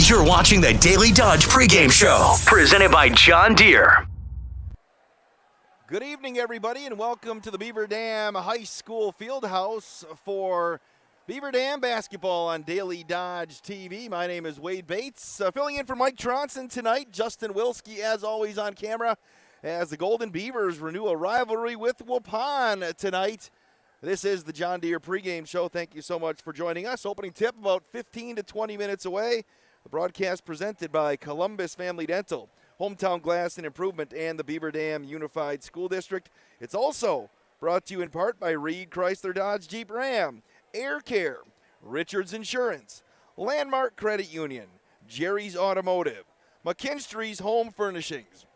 You're watching the Daily Dodge pregame show, presented by John Deere. Good evening, everybody, and welcome to the Beaver Dam High School Fieldhouse for Beaver Dam basketball on Daily Dodge TV. My name is Wade Bates, filling in for Mike Tronson tonight. Justin Wilski, as always, on camera as the Golden Beavers renew a rivalry with Waupun tonight. This is the John Deere pregame show. Thank you so much for joining us. Opening tip about 15 to 20 minutes away. The broadcast presented by Columbus Family Dental, Hometown Glass and Improvement, and the Beaver Dam Unified School District. It's also brought to you in part by Reed Chrysler Dodge Jeep Ram, Air Care, Richards Insurance, Landmark Credit Union, Jerry's Automotive, McKinstry's Home Furnishings,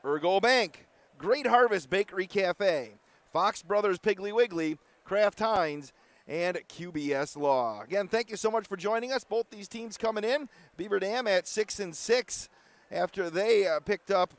Ergo Bank, Great Harvest Bakery Cafe, Fox Brothers Piggly Wiggly, Kraft Heinz, and QBS Law. Again, thank you so much for joining us. Both these teams coming in. Beaver Dam at 6-6 after they picked up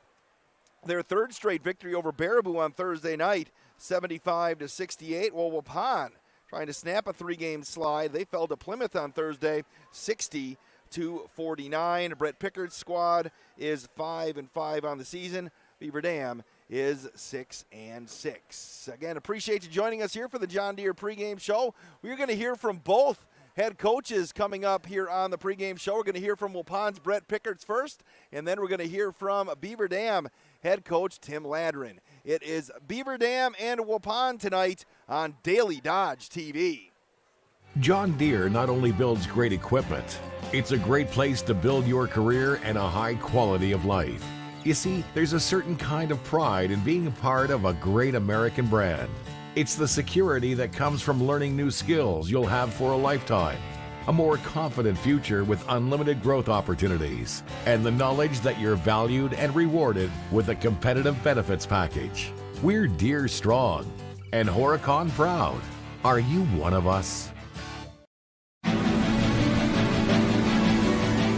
their third straight victory over Baraboo on Thursday night, 75-68. Well, Waupun trying to snap a three-game slide. They fell to Plymouth on Thursday, 60-49. Brett Pickard's squad is 5-5 on the season. Beaver Dam is 6-6. Again, appreciate you joining us here for the John Deere pregame show. We're going to hear from both head coaches coming up here on the pregame show. We're going to hear from Waupun's Brett Pickards first, and then we're going to hear from Beaver Dam head coach Tim Ladrin. It is Beaver Dam and Waupun tonight on Daily Dodge TV. John Deere not only builds great equipment, it's a great place to build your career and a high quality of life. You see, there's a certain kind of pride in being a part of a great American brand. It's the security that comes from learning new skills you'll have for a lifetime, a more confident future with unlimited growth opportunities, and the knowledge that you're valued and rewarded with a competitive benefits package. We're Deere strong and Horicon proud. Are you one of us?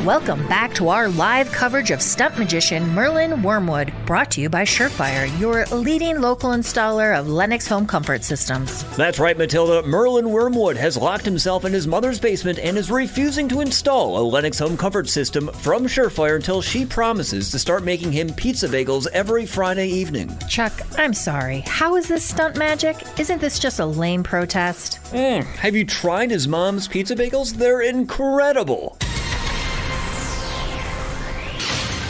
Welcome back to our live coverage of stunt magician Merlin Wormwood, brought to you by Surefire, your leading local installer of Lennox home comfort systems. That's right, Matilda. Merlin Wormwood has locked himself in his mother's basement and is refusing to install a Lennox home comfort system from Surefire until she promises to start making him pizza bagels every Friday evening. Chuck, I'm sorry. How is this stunt magic? Isn't this just a lame protest? Have you tried his mom's pizza bagels? They're incredible.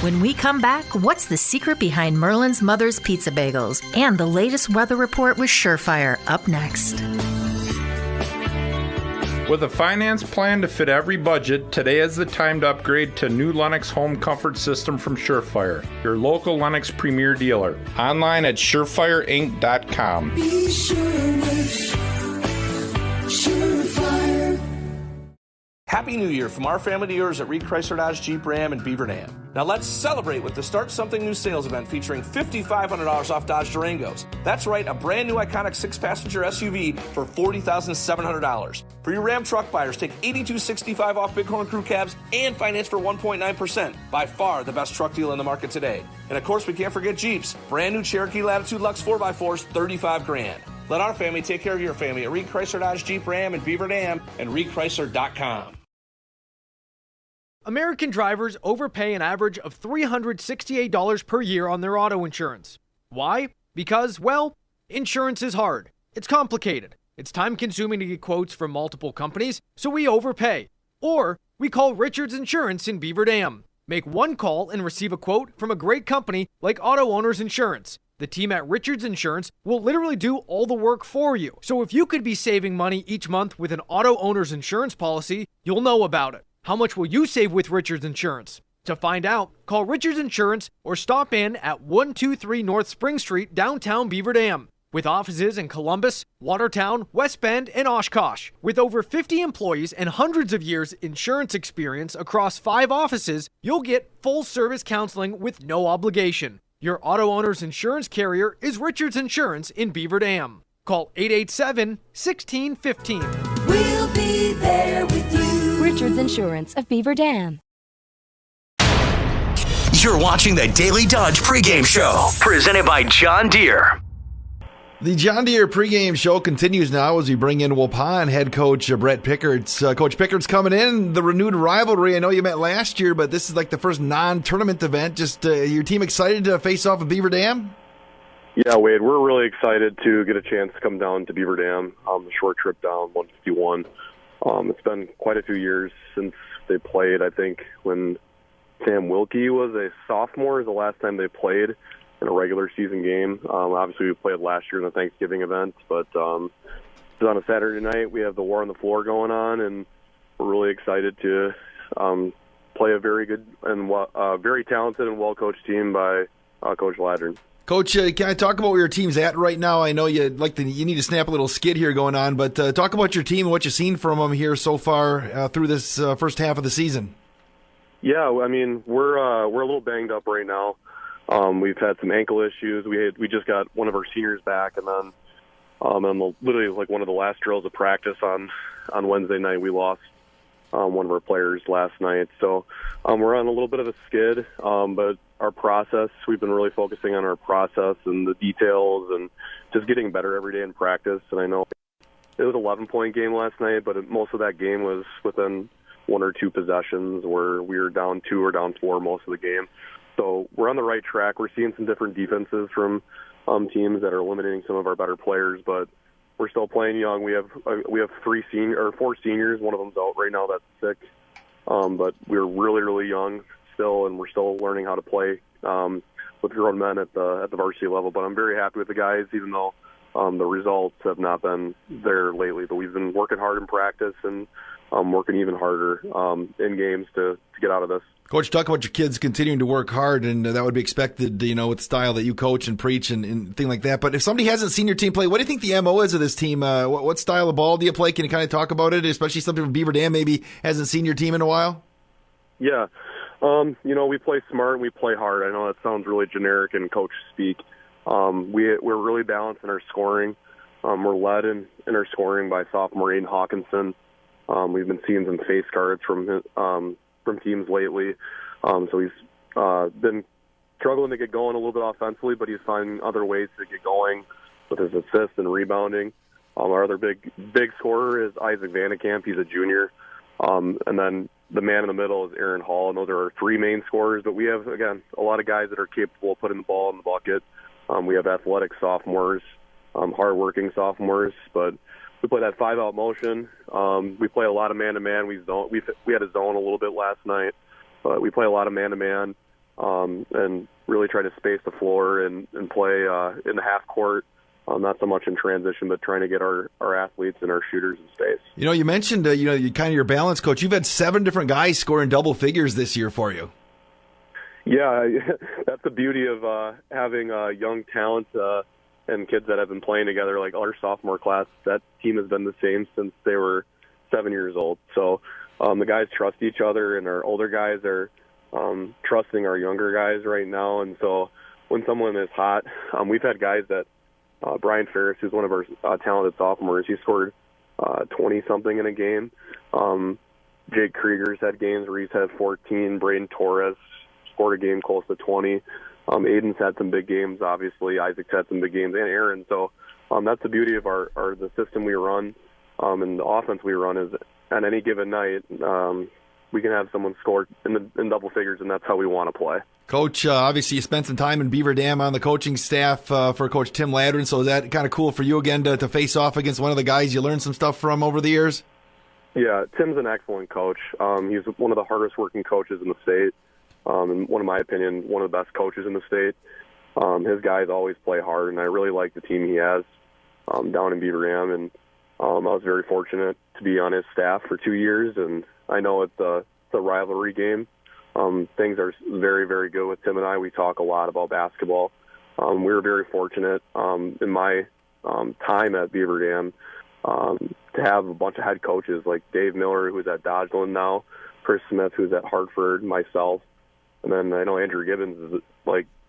When we come back, what's the secret behind Merlin's mother's pizza bagels? And the latest weather report with Surefire up next. With a finance plan to fit every budget, today is the time to upgrade to new Lennox home comfort system from Surefire, your local Lennox premier dealer. Online at surefireinc.com. Be sure with Surefire. Happy New Year from our family to yours at Reed Chrysler Dodge Jeep Ram and Beaver Dam. Now let's celebrate with the Start Something New sales event featuring $5,500 off Dodge Durangos. That's right, a brand new iconic 6-passenger SUV for $40,700. For your Ram truck buyers, take $82.65 off Bighorn Crew cabs and finance for 1.9%. By far the best truck deal in the market today. And of course, we can't forget Jeeps. Brand new Cherokee Latitude Lux 4x4s, $35,000. Let our family take care of your family at Reed Chrysler Dodge Jeep Ram and Beaver Dam and ReedChrysler.com. American drivers overpay an average of $368 per year on their auto insurance. Why? Because, well, insurance is hard. It's complicated. It's time-consuming to get quotes from multiple companies, so we overpay. Or we call Richards Insurance in Beaver Dam. Make one call and receive a quote from a great company like Auto Owners Insurance. The team at Richards Insurance will literally do all the work for you. So if you could be saving money each month with an Auto Owners Insurance policy, you'll know about it. How much will you save with Richards Insurance? To find out, call Richards Insurance or stop in at 123 North Spring Street, downtown Beaver Dam. With offices in Columbus, Watertown, West Bend, and Oshkosh. With over 50 employees and hundreds of years insurance experience across 5 offices, you'll get full-service counseling with no obligation. Your auto owner's insurance carrier is Richards Insurance in Beaver Dam. Call 887-1615. We'll be there with you. Richards Insurance of Beaver Dam. You're watching the Daily Dodge pregame show, presented by John Deere. The John Deere pregame show continues now as we bring in Waupun head coach Brett Pickards. Coach Pickards coming in, the renewed rivalry. I know you met last year, but this is like the first non-tournament event. Just your team excited to face off with Beaver Dam? Yeah, Wade, we're really excited to get a chance to come down to Beaver Dam, the short trip down 151. It's been quite a few years since they played. I think when Sam Wilkie was a sophomore is the last time they played in a regular season game. Obviously, we played last year in the Thanksgiving event, but it's on a Saturday night. We have the War on the Floor going on, and we're really excited to play a very good and very talented and well-coached team by Coach Ladron. Coach, can I talk about where your team's at right now? I know you need to snap a little skid here going on, but talk about your team and what you've seen from them here so far through this first half of the season. Yeah, I mean we're a little banged up right now. We've had some ankle issues. We just got one of our seniors back, and then on literally like one of the last drills of practice on Wednesday night, we lost one of our players last night. So we're on a little bit of a skid, but our process, we've been really focusing on our process and the details and just getting better every day in practice. And I know it was an 11-point game last night, but most of that game was within one or two possessions where we were down 2 or down 4 most of the game. So we're on the right track. We're seeing some different defenses from teams that are eliminating some of our better players, but we're still playing young. We have 4 seniors. One of them's out right now that's sick, but we're really, really young still, and we're still learning how to play with grown men at the varsity level. But I'm very happy with the guys, even though the results have not been there lately. But we've been working hard in practice and working even harder in games to get out of this. Coach, talk about your kids continuing to work hard, and that would be expected, with the style that you coach and preach and thing like that. But if somebody hasn't seen your team play, what do you think the MO is of this team? What style of ball do you play? Can you kind of talk about it, especially something from Beaver Dam maybe hasn't seen your team in a while? Yeah. We play smart and we play hard. I know that sounds really generic in coach speak. We're really balanced in our scoring. We're led in our scoring by sophomore Aiden Hawkinson. We've been seeing some face guards from teams lately. So he's been struggling to get going a little bit offensively, but he's finding other ways to get going with his assists and rebounding. Our other big scorer is Isaac Vandekamp. He's a junior. And then the man in the middle is Aaron Hall, and those are our 3 main scorers. But we have, again, a lot of guys that are capable of putting the ball in the bucket. We have athletic sophomores, hardworking sophomores, but we play that 5-out motion. We play a lot of man-to-man. We had a zone a little bit last night, but we play a lot of man-to-man and really try to space the floor and play in the half court. Not so much in transition, but trying to get our athletes and our shooters in space. You mentioned, you kind of your balance coach. You've had 7 different guys scoring double figures this year for you. Yeah, that's the beauty of having young talent and kids that have been playing together. Like our sophomore class, that team has been the same since they were 7 years old. So the guys trust each other, and our older guys are trusting our younger guys right now. And so when someone is hot, we've had guys that Brian Ferris, who's one of our talented sophomores, he scored 20-something in a game. Jake Krieger's had games where he's had 14. Braden Torres scored a game close to 20. Aiden's had some big games, obviously. Isaac's had some big games, and Aaron. So that's the beauty of the system we run and the offense we run is on any given night, we can have someone score in double figures, and that's how we want to play. Coach, obviously you spent some time in Beaver Dam on the coaching staff for Coach Tim Ladron, so is that kind of cool for you again to face off against one of the guys you learned some stuff from over the years? Yeah, Tim's an excellent coach. He's one of the hardest working coaches in the state, and in my opinion, one of the best coaches in the state. His guys always play hard, and I really like the team he has down in Beaver Dam, and I was very fortunate to be on his staff for 2 years, and I know it's a rivalry game. Things are very, very good with Tim and I. We talk a lot about basketball. We were very fortunate in my time at Beaver Dam to have a bunch of head coaches like Dave Miller, who's at Dodgeland now, Chris Smith, who's at Hartford, myself, and then I know Andrew Gibbons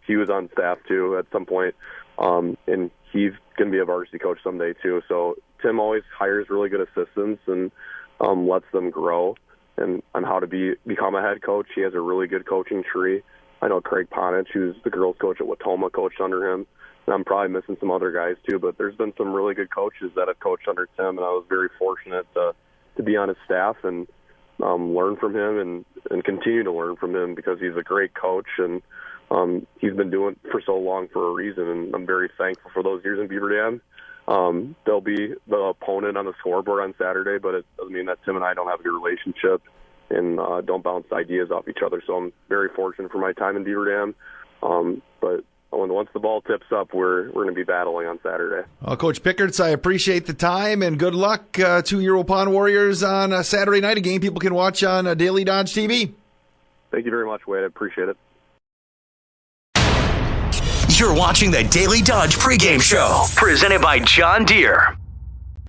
he was on staff too at some point, and he's going to be a varsity coach someday too. So Tim always hires really good assistants and lets them grow and on how to become a head coach. He has a really good coaching tree. I know Craig Ponich, who's the girls coach at Watoma, coached under him. And I'm probably missing some other guys too, but there's been some really good coaches that have coached under Tim, and I was very fortunate to be on his staff and learn from him and continue to learn from him because he's a great coach, and he's been doing it for so long for a reason, and I'm very thankful for those years in Beaver Dam. They'll be the opponent on the scoreboard on Saturday, but it doesn't mean that Tim and I don't have a good relationship and don't bounce ideas off each other. So I'm very fortunate for my time in Beaver Dam. But once the ball tips up, we're going to be battling on Saturday. Well, Coach Pickerts, I appreciate the time, and good luck to your Waupun Warriors on Saturday night, a game people can watch on Daily Dodge TV. Thank you very much, Wade. I appreciate it. You're watching the Daily Dodge pregame show, presented by John Deere.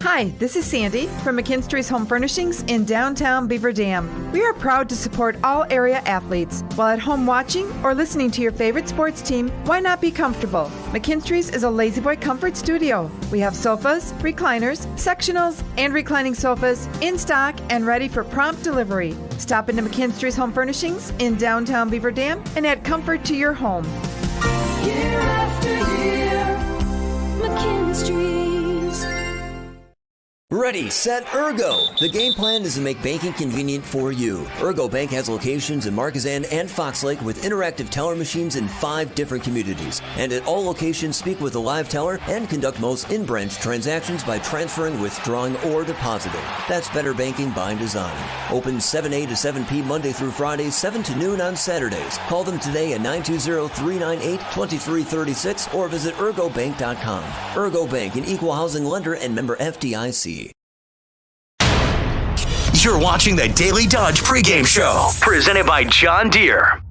Hi, this is Sandy from McKinstry's Home Furnishings in downtown Beaver Dam. We are proud to support all area athletes. While at home watching or listening to your favorite sports team, why not be comfortable? McKinstry's is a lazy boy comfort studio. We have sofas, recliners, sectionals, and reclining sofas in stock and ready for prompt delivery. Stop into McKinstry's Home Furnishings in downtown Beaver Dam and add comfort to your home. Year after year, McKinstry's. Ready, set, Ergo! The game plan is to make banking convenient for you. Ergo Bank has locations in Marquezan and Fox Lake with interactive teller machines in 5 different communities. And at all locations, speak with a live teller and conduct most in-branch transactions by transferring, withdrawing, or depositing. That's better banking by design. Open 7 a to 7 p Monday through Friday, 7 to noon on Saturdays. Call them today at 920-398-2336 or visit ergobank.com. Ergo Bank, an equal housing lender and member FDIC. You're watching the Daily Dodge pregame show, presented by John Deere.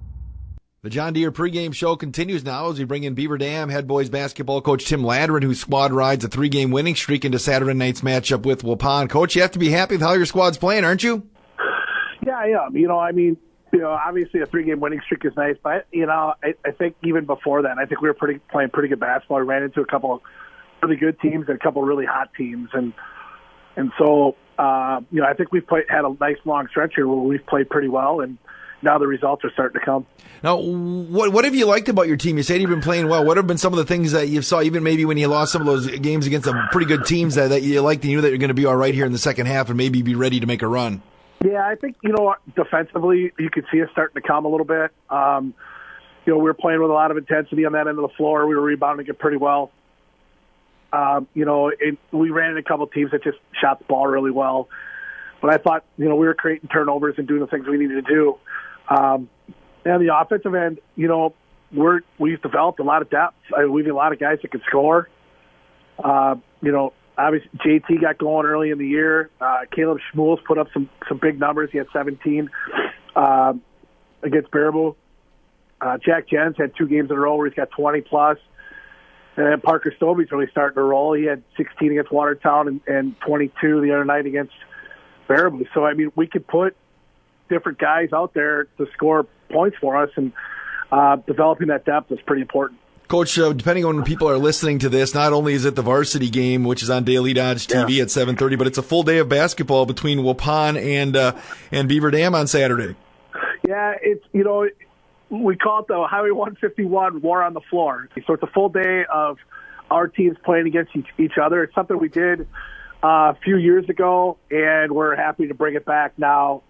The John Deere pregame show continues now as we bring in Beaver Dam head boys basketball coach Tim Ladrin, whose squad rides a 3-game winning streak into Saturday night's matchup with Waupun. Coach, you have to be happy with how your squad's playing, aren't you? Yeah, I am. Obviously a 3-game winning streak is nice, but, I think even before that, I think we were playing pretty good basketball. We ran into a couple of really good teams and a couple of really hot teams, and so, I think we've had a nice long stretch here where we've played pretty well, and now the results are starting to come. Now, what have you liked about your team? You said you've been playing well. What have been some of the things that you saw, even maybe when you lost some of those games against some pretty good teams that you liked and you knew that you're going to be all right here in the second half and maybe be ready to make a run? Yeah, I think, defensively, you could see us starting to come a little bit. We were playing with a lot of intensity on that end of the floor. We were rebounding it pretty well. We ran into a couple of teams that just shot the ball really well. But I thought, we were creating turnovers and doing the things we needed to do. And the offensive end, we've developed a lot of depth. We've a lot of guys that can score. Obviously JT got going early in the year. Caleb Schmuels put up some big numbers. He had 17 against Baraboo. Jack Jens had 2 games in a row where he's got 20+. And then Parker Stobie's really starting to roll. He had 16 against Watertown and 22 the other night against Baraboo. So, we could put different guys out there to score points for us, and developing that depth is pretty important. Coach, depending on when people are listening to this, not only is it the varsity game, which is on Daily Dodge TV at 7:30, but it's a full day of basketball between Waupun and Beaver Dam on Saturday. Yeah, it's, we call it the Highway 151 War on the Floor. So it's a full day of our teams playing against each other. It's something we did a few years ago, and we're happy to bring it back now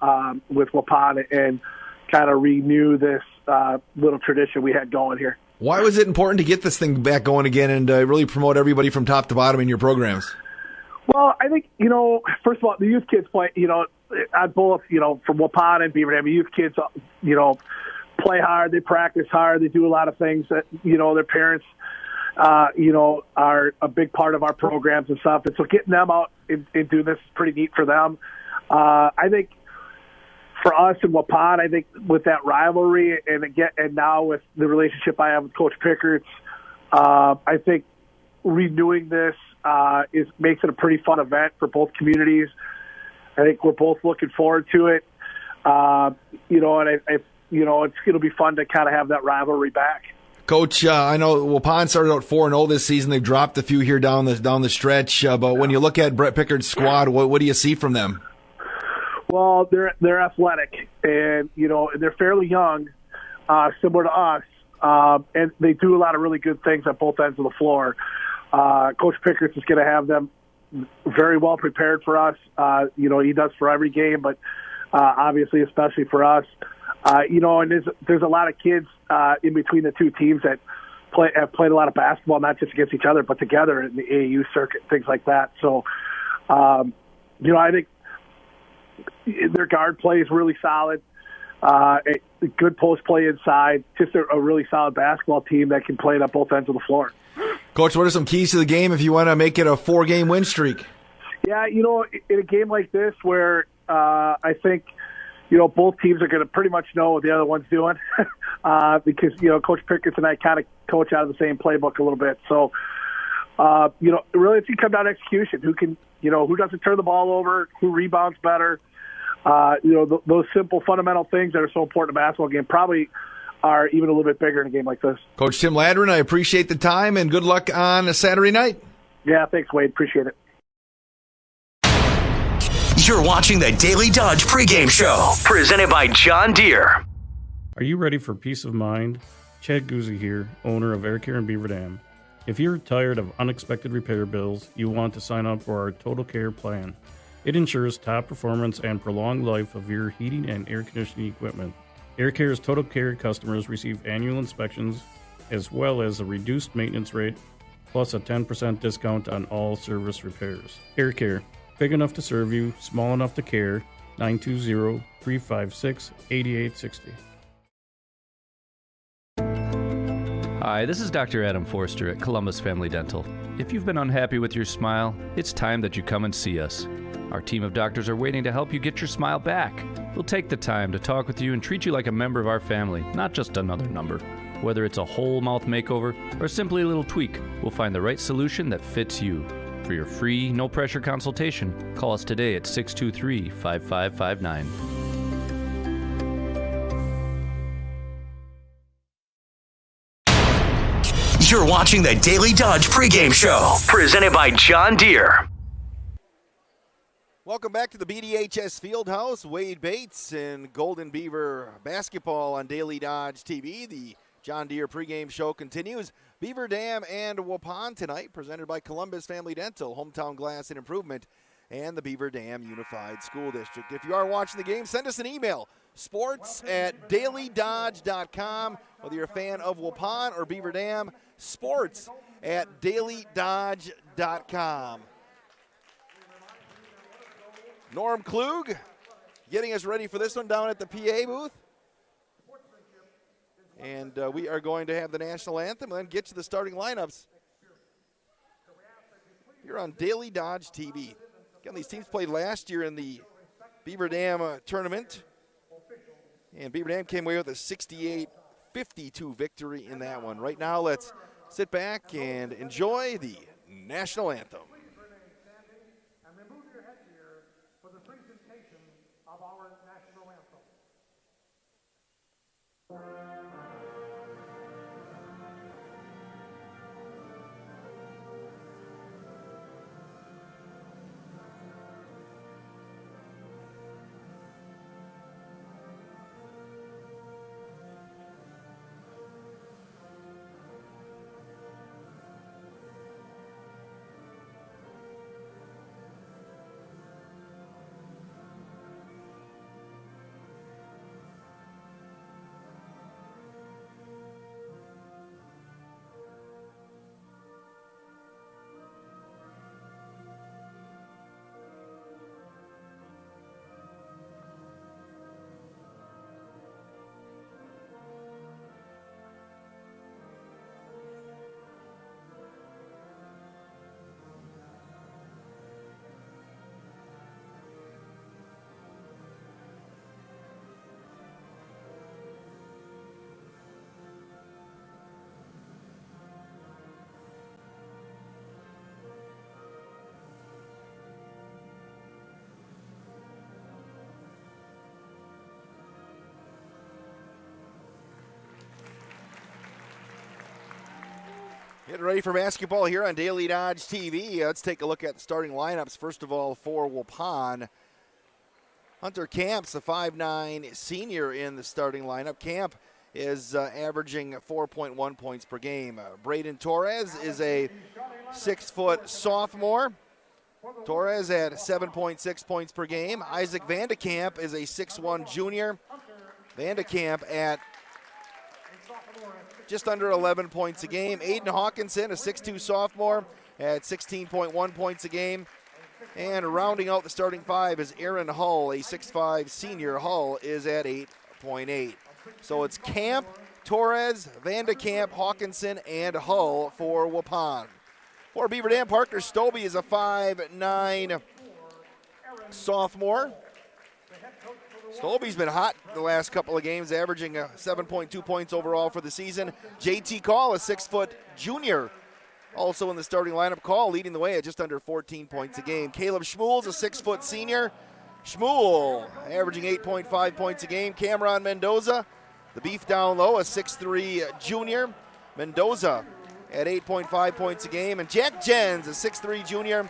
with Waupun and kind of renew this little tradition we had going here. Why was it important to get this thing back going again and really promote everybody from top to bottom in your programs? Well, I think, first of all, the youth kids play, on both, from Waupun and Beaver Dam, youth kids, play hard, they practice hard, they do a lot of things that, their parents, are a big part of our programs and stuff. And so getting them out and doing this is pretty neat for them. I think for us in Waupun, I think with that rivalry and now with the relationship I have with Coach Pickerts, I think renewing this makes it a pretty fun event for both communities. I think we're both looking forward to it. And it'll be fun to kind of have that rivalry back. Coach, I know Waupun started out 4-0 this season. They've dropped a few here down the stretch. But when you look at Brett Pickert's squad, what do you see from them? Well, they're athletic, and they're fairly young. similar to us, and they do a lot of really good things at both ends of the floor. Coach Pickett's is going to have them very well prepared for us. He does for every game, but obviously especially for us. And there's a lot of kids in between the two teams that have played a lot of basketball, not just against each other, but together in the AAU circuit, things like that. So, I think their guard play is really solid. Good post play inside. Just a really solid basketball team that can play it at both ends of the floor. Coach, what are some keys to the game if you want to make it a 4-game win streak? Yeah, in a game like this where I think, both teams are going to pretty much know what the other one's doing because, Coach Pickett and I kind of coach out of the same playbook a little bit. So, really it's going to come down to execution. Who doesn't turn the ball over, who rebounds better. Those simple fundamental things that are so important in a basketball game probably are even a little bit bigger in a game like this. Coach Tim Ladrin, I appreciate the time and good luck on a Saturday night. Yeah, thanks, Wade. Appreciate it. You're watching the Daily Dodge pregame show, presented by John Deere. Are you ready for peace of mind? Chad Guzzi here, owner of Air Care in Beaver Dam. If you're tired of unexpected repair bills, you want to sign up for our Total Care plan. It ensures top performance and prolonged life of your heating and air conditioning equipment. Air Care's Total Care customers receive annual inspections as well as a reduced maintenance rate, plus a 10% discount on all service repairs. Air Care, big enough to serve you, small enough to care. 920-356-8860. Hi, this is Dr. Adam Forster at Columbus Family Dental. If you've been unhappy with your smile, it's time that you come and see us. Our team of doctors are waiting to help you get your smile back. We'll take the time to talk with you and treat you like a member of our family, not just another number. Whether it's a whole mouth makeover or simply a little tweak, we'll find the right solution that fits you. For your free, no-pressure consultation, call us today at 623-5559. You're watching the Daily Dodge pregame show, presented by John Deere. Welcome back to the BDHS Fieldhouse. Wade Bates and Golden Beaver basketball on Daily Dodge TV. The John Deere pregame show continues. Beaver Dam and Waupun tonight, presented by Columbus Family Dental, Hometown Glass and Improvement, and the Beaver Dam Unified School District. If you are watching the game, send us an email, sports@dailydodge.com. Whether you're a fan of Waupun or Beaver Dam, sports@dailydodge.com. Norm Klug getting us ready for this one down at the PA booth. And we are going to have the national anthem and then get to the starting lineups. You're on Daily Dodge TV. Again, these teams played last year in the Beaver Dam tournament. And Beaver Dam came away with a 68-52 victory in that one. Right now, let's sit back and enjoy the national anthem. Getting ready for basketball here on Daily Dodge TV. Let's take a look at the starting lineups. First of all, for Waupun, Hunter Camps, a 5'9 senior in the starting lineup. Camp is averaging 4.1 points per game. Braden Torres is a 6-foot sophomore. Torres at 7.6 points per game. Isaac Vandekamp is a 6'1 junior. Vandekamp at just under 11 points a game. Aiden Hawkinson, a 6'2 sophomore, at 16.1 points a game. And rounding out the starting five is Aaron Hull, a 6'5 senior. Hull is at 8.8. So it's Camp, Torres, Vandekamp, Hawkinson, and Hull for Waupun. For Beaver Dam, Parker Stobie is a 5'9 sophomore. Stobie's been hot the last couple of games, averaging 7.2 points overall for the season. JT Call, a 6-foot junior, also in the starting lineup. Call leading the way at just under 14 points a game. Caleb Schmuel's a 6-foot senior. Schmuel averaging 8.5 points a game. Cameron Mendoza, the beef down low, a 6'3 junior. Mendoza at 8.5 points a game. And Jack Jens, a 6'3 junior.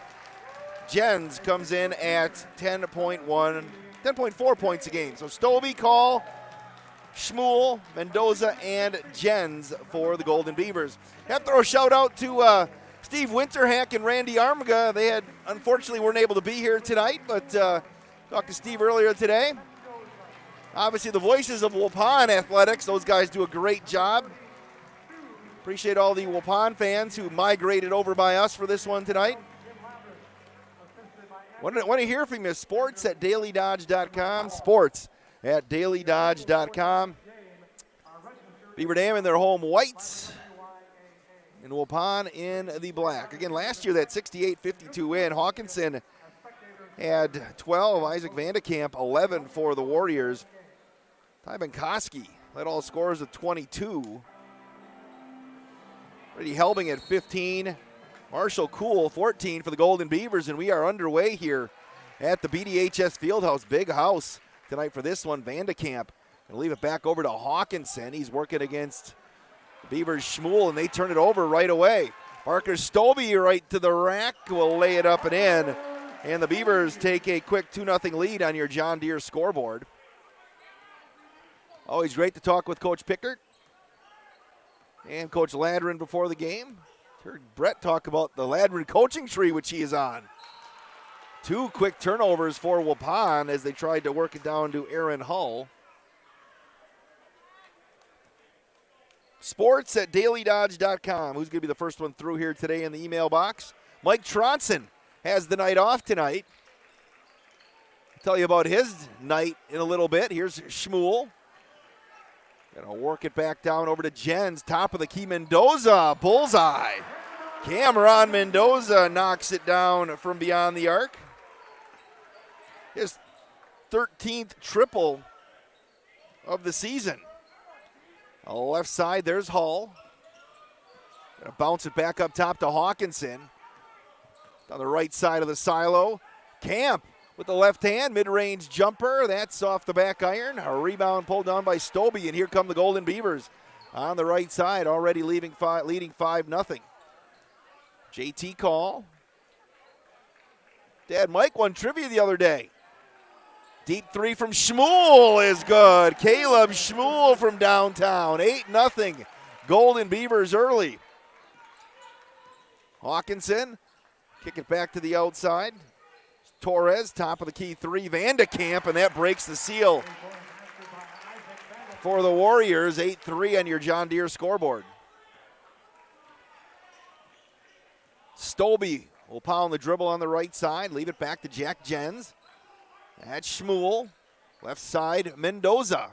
Jens comes in at 10.4 points a game. So Stobie, Call, Schmuel, Mendoza, and Jens for the Golden Beavers. Have to throw a shout out to Steve Winterhack and Randy Armiga. They unfortunately weren't able to be here tonight, but talked to Steve earlier today. Obviously the voices of Waupun Athletics. Those guys do a great job. Appreciate all the Waupun fans who migrated over by us for this one tonight. Want to hear from you. Sports at dailydodge.com. Sports at dailydodge.com. Beaver Dam in their home whites. And Waupun in the black. Again, last year that 68-52 win. Hawkinson had 12. Isaac Vandekamp 11 for the Warriors. Ty Benkoski led all scorers with 22. Brady Helbing at 15. Marshall Kuhl, 14 for the Golden Beavers, and we are underway here at the BDHS Fieldhouse. Big house tonight for this one. Vandekamp going to leave it back over to Hawkinson. He's working against the Beavers' Schmuel, and they turn it over right away. Parker Stobie right to the rack will lay it up and in, and the Beavers take a quick 2-0 lead on your John Deere scoreboard. Always great to talk with Coach Pickert and Coach Ladrin before the game. Heard Brett talk about the Ladrin coaching tree, which he is on. 2 quick turnovers for Waupun as they tried to work it down to Aaron Hull. Sports at dailydodge.com. Who's going to be the first one through here today in the email box? Mike Tronson has the night off tonight. I'll tell you about his night in a little bit. Here's Schmuel. Going to work it back down over to Jens. Top of the key, Mendoza. Bullseye. Cameron Mendoza knocks it down from beyond the arc. His 13th triple of the season. On the left side, there's Hull. Going to bounce it back up top to Hawkinson. On the right side of the silo, Camp with the left hand, mid-range jumper. That's off the back iron. A rebound pulled down by Stobie, and here come the Golden Beavers on the right side, already leading 5-0. JT Call. Dad Mike won trivia the other day. Deep three from Schmuel is good. Caleb Schmuel from downtown. 8-0. Golden Beavers early. Hawkinson, kick it back to the outside. Torres, top of the key three. Vandekamp, and that breaks the seal for the Warriors. 8-3 on your John Deere scoreboard. Stobie will pound the dribble on the right side. Leave it back to Jack Jens. That's Schmuel. Left side, Mendoza.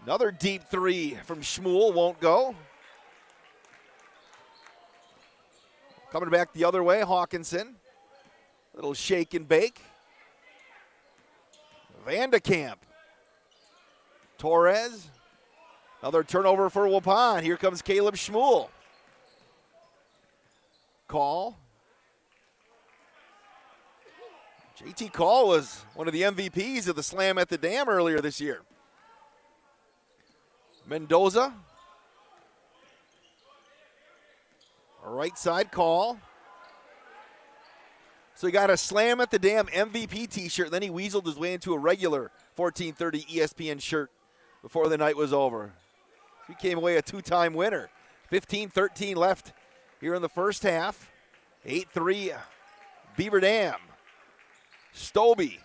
Another deep three from Schmuel, won't go. Coming back the other way, Hawkinson. Little shake and bake. Vandekamp. Torres. Another turnover for Waupun. Here comes Caleb Schmuel. Call. JT Call was one of the MVPs of the Slam at the Dam earlier this year. Mendoza. Right side, Call. So he got a Slam at the Dam MVP t-shirt, then he weaseled his way into a regular 1430 ESPN shirt before the night was over. He came away a two-time winner. 15-13 left here in the first half. 8-3 Beaver Dam. Stobie,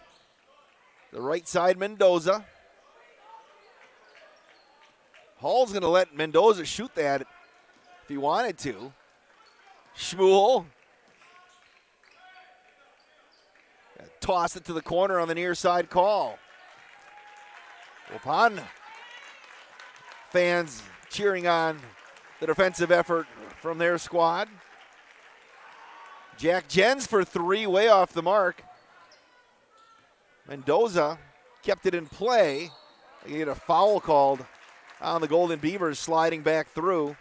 the right side, Mendoza. Hall's going to let Mendoza shoot that if he wanted to. Schmuel. Toss it to the corner on the near side call. Waupun fans cheering on the defensive effort from their squad. Jack Jens for three, way off the mark. Mendoza kept it in play. They get a foul called on the Golden Beavers sliding back through.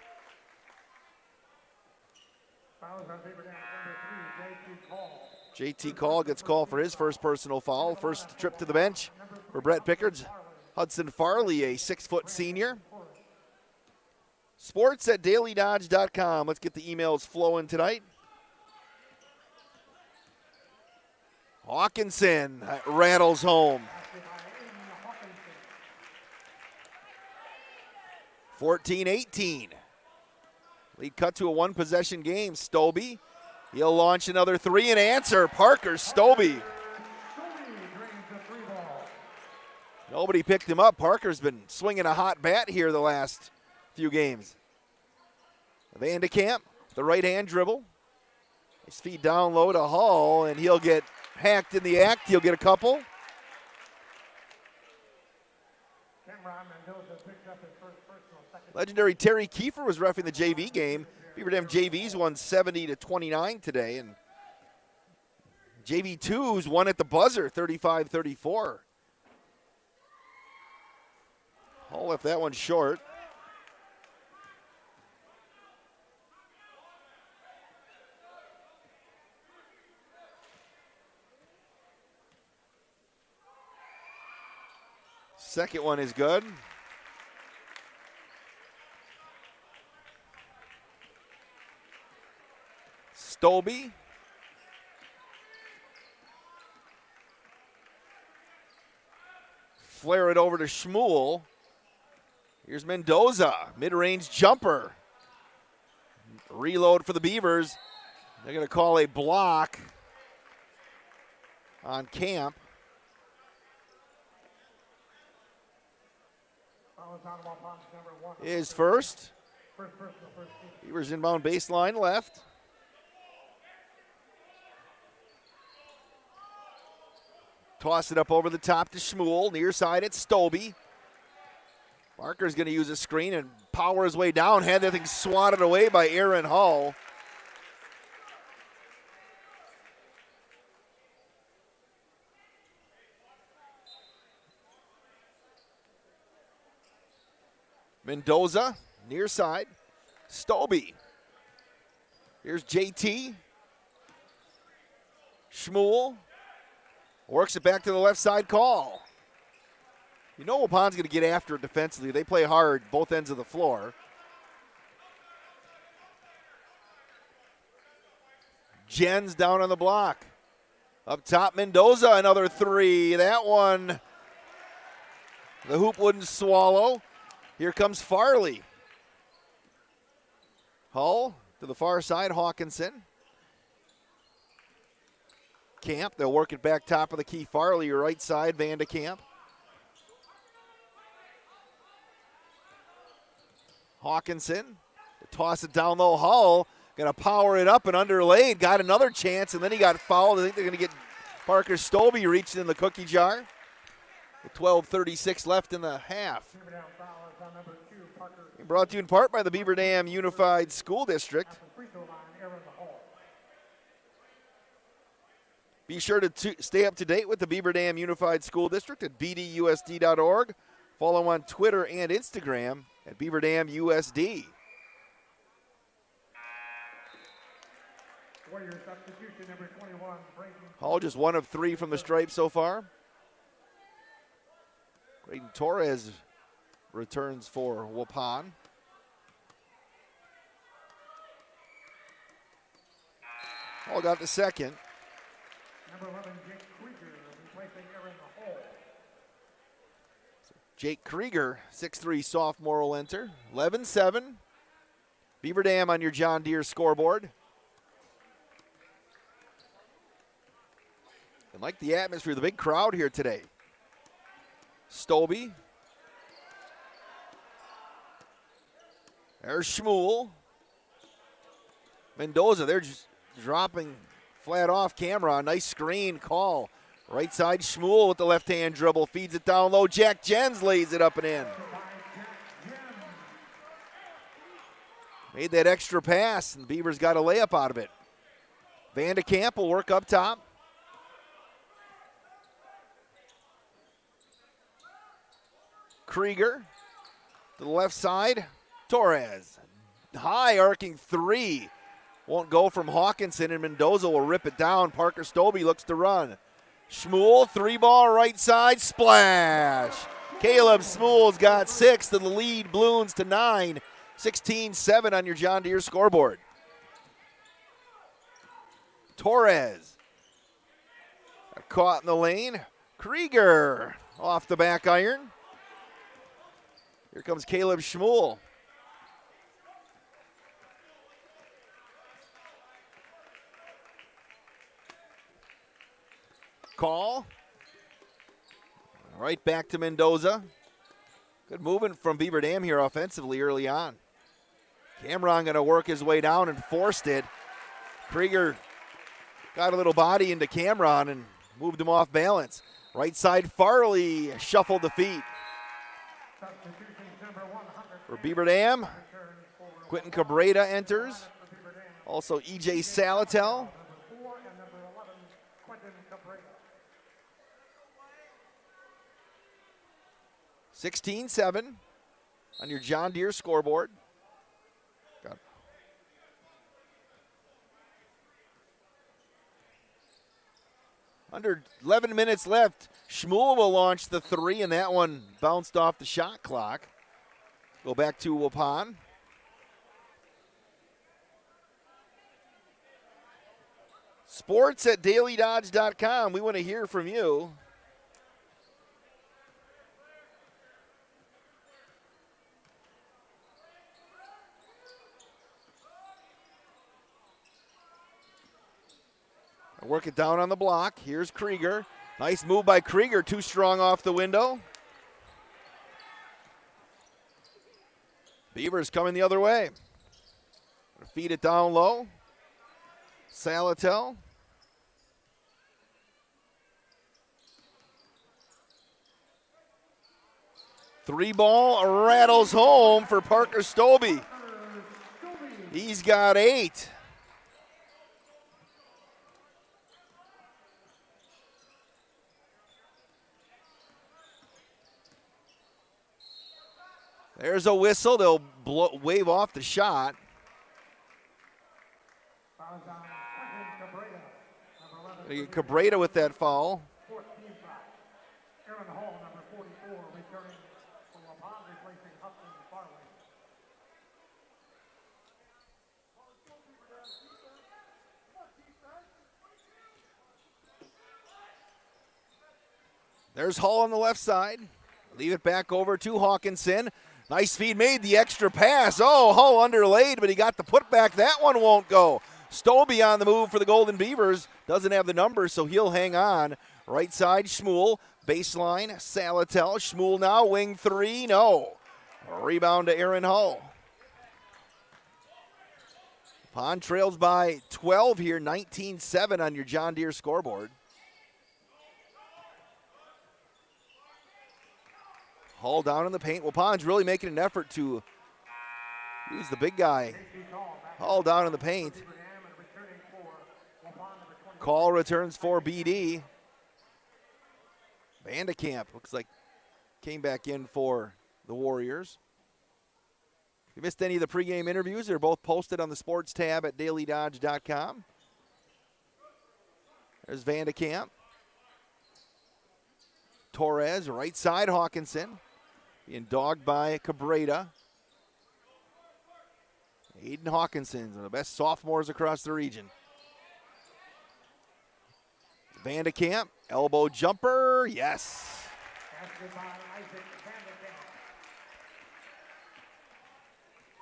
JT Call gets called for his first personal foul. First trip to the bench for Brett Pickards. Hudson Farley, a 6-foot senior. Sports at dailydodge.com. Let's get the emails flowing tonight. Hawkinson rattles home. 14-18. Lead cut to a one-possession game. Stobie, he'll launch another three and answer. Parker Stobie. Nobody picked him up. Parker's been swinging a hot bat here the last few games. Van de Kamp, the right-hand dribble. His feet down low to Hall, and he'll get hacked in the act. He'll get a couple. Legendary Terry Kiefer was reffing the JV game. Beaver Dam JVs won 70-29 today, and JV 2s won at the buzzer, 35-34. Hall left that one short. Second one is good. Stobie. Flare it over to Schmuel. Here's Mendoza, mid-range jumper. Reload for the Beavers. They're going to call a block on Camp. Is first. Beavers inbound baseline left. Toss it up over the top to Schmuel. Near side, it's Stobie. Barker's going to use a screen and power his way down. Had that thing swatted away by Aaron Hall. Mendoza, near side. Stobie. Here's JT. Schmuel. Works it back to the left side call. You know Waupun's going to get after it defensively. They play hard both ends of the floor. Jens down on the block. Up top, Mendoza, another three. That one, the hoop wouldn't swallow. Here comes Farley. Hull to the far side, Hawkinson. Camp, they'll work it back top of the key. Farley, right side, Van de Kamp. Hawkinson, toss it down low. Hull, gonna power it up and underlaid. Got another chance, and then he got fouled. I think they're gonna get Parker Stobie reaching in the cookie jar. With 12:36 left in the half. Brought to you in part by the Beaver Dam Unified School District. Be sure to stay up to date with the Beaver Dam Unified School District at bdusd.org. Follow on Twitter and Instagram at Beaver Dam USD. Hall just 1 of 3 from the stripe so far. Graydon Torres returns for Waupun. Hall got the second. Jake Krieger, 6'3" sophomore, will enter. 11-7. Beaver Dam on your John Deere scoreboard. And like the atmosphere, the big crowd here today. Stobie. There's Schmuel. Mendoza, they're just dropping flat off camera. Nice screen call. Right side, Schmuel with the left-hand dribble. Feeds it down low. Jack Jens lays it up and in. Made that extra pass, and Beavers got a layup out of it. Van de Kamp will work up top. Krieger to the left side. Torres. High arcing three. Won't go from Hawkinson, and Mendoza will rip it down. Parker Stobie looks to run. Schmuel, 3-ball right side, splash. Caleb Schmuel's got 6, and the lead balloons to 9. 16-7 on your John Deere scoreboard. Torres. Got caught in the lane. Krieger off the back iron. Here comes Caleb Schmuel. Call. Right back to Mendoza. Good movement from Beaver Dam here offensively early on. Cameron going to work his way down and forced it. Krieger got a little body into Cameron and moved him off balance. Right side, Farley shuffled the feet. For Beaver Dam, Quentin Cabrera enters. Also E.J. Salatel. 16-7 on your John Deere scoreboard. Got under 11 minutes left. Schmuel will launch the three, and that one bounced off the shot clock. Go back to Waupun. Sports@dailydodge.com. We want to hear from you. Work it down on the block. Here's Krieger. Nice move by Krieger. Too strong off the window. Beavers coming the other way. Feed it down low. Salatel. Three ball rattles home for Parker Stobie. He's got 8. There's a whistle. They'll wave off the shot. Cabrera with that foul. There's Hull on the left side. Leave it back over to Hawkinson. Nice feed made, the extra pass. Oh, Hull underlaid, but he got the putback. That one won't go. Stobie on the move for the Golden Beavers. Doesn't have the number, so he'll hang on. Right side, Schmuel. Baseline, Salatel. Schmuel now, wing three. No. Rebound to Aaron Hull. Pond trails by 12 here, 19-7 on your John Deere scoreboard. Hull down in the paint. Well, Pond's really making an effort to use the big guy. Hull down in the paint. Call returns for BD. Van de Kamp looks like came back in for the Warriors. If you missed any of the pregame interviews, they're both posted on the sports tab at dailydodge.com. There's Van de Kamp. Torres, right side, Hawkinson. Being dogged by Cabrera. Aiden Hawkinson, one of the best sophomores across the region. Van de Kamp, elbow jumper, yes.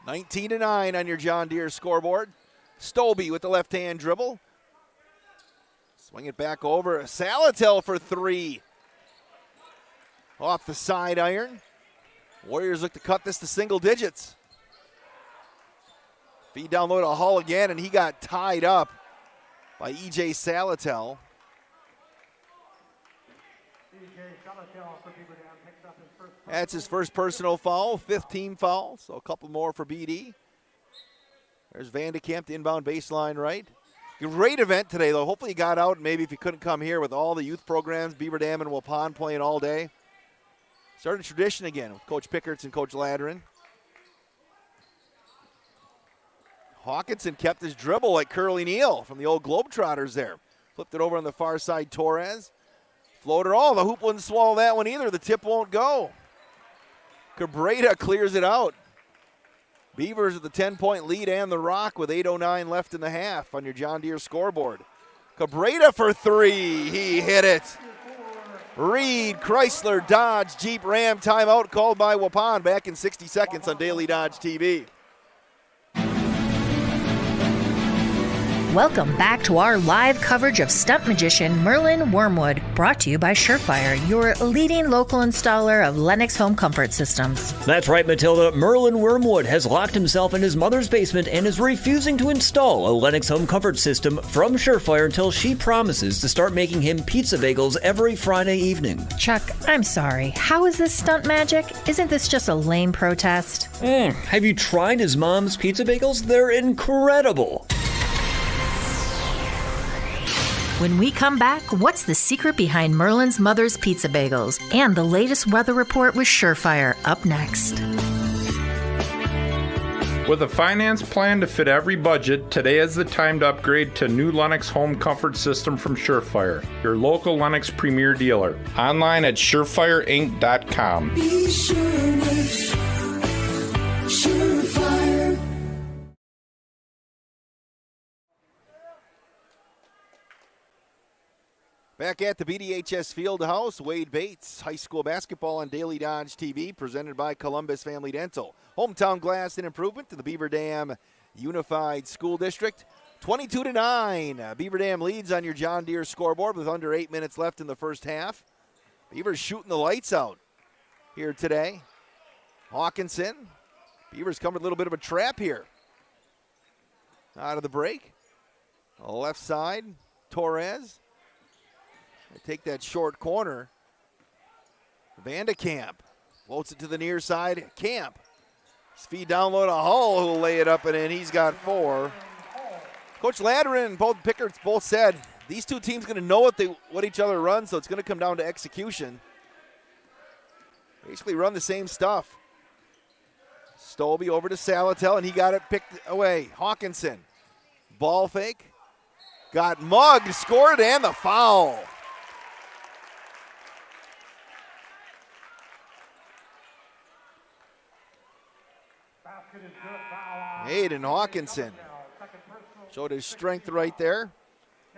19-9 on your John Deere scoreboard. Stobie with the left-hand dribble. Swing it back over. Salatel for three. Off the side iron. Warriors look to cut this to single digits. Feed down low to Hull again, and he got tied up by E.J. Salatel. That's his first personal foul, fifth team foul, so a couple more for BD. There's Van de Kamp, the inbound baseline right. Great event today, though. Hopefully you got out, and maybe if you couldn't come here with all the youth programs, Beaver Dam and Waupun playing all day. Started tradition again with Coach Pickerts and Coach Ladrin. Hawkinson kept his dribble like Curly Neal from the old Globetrotters there. Flipped it over on the far side, Torres. Floater, the hoop wouldn't swallow that one either. The tip won't go. Cabrera clears it out. Beavers with the 10-point lead and the rock with 8:09 left in the half on your John Deere scoreboard. Cabrera for three. He hit it. Reed, Chrysler, Dodge, Jeep, Ram timeout called by Waupun back in 60 seconds on Daily Dodge TV. Welcome back to our live coverage of stunt magician Merlin Wormwood, brought to you by Surefire, your leading local installer of Lennox home comfort systems. That's right, Matilda. Merlin Wormwood has locked himself in his mother's basement and is refusing to install a Lennox home comfort system from Surefire until she promises to start making him pizza bagels every Friday evening. Chuck, I'm sorry. How is this stunt magic? Isn't this just a lame protest? Have you tried his mom's pizza bagels? They're incredible. When we come back, what's the secret behind Merlin's mother's pizza bagels? And the latest weather report with Surefire up next. With a finance plan to fit every budget, today is the time to upgrade to new Lennox home comfort system from Surefire, your local Lennox premier dealer. Online at surefireinc.com. Be sure with Surefire. Back at the BDHS Fieldhouse, Wade Bates, high school basketball on Daily Dodge TV, presented by Columbus Family Dental. Hometown glass and improvement to the Beaver Dam Unified School District. 22-9. Beaver Dam leads on your John Deere scoreboard with under 8 minutes left in the first half. Beavers shooting the lights out here today. Hawkinson. Beavers come with a little bit of a trap here. Out of the break. Left side, Torres. They take that short corner. Van de Kamp floats it to the near side. Camp. Speed down low to Hull, who'll lay it up and in. He's got four. Coach Ladrin and both Pickerts both said these two teams going to know what each other runs, so it's going to come down to execution. Basically run the same stuff. Stobie over to Salatel, and he got it picked away. Hawkinson. Ball fake. Got mugged, scored, and the foul. Aiden Hawkinson showed his strength right there.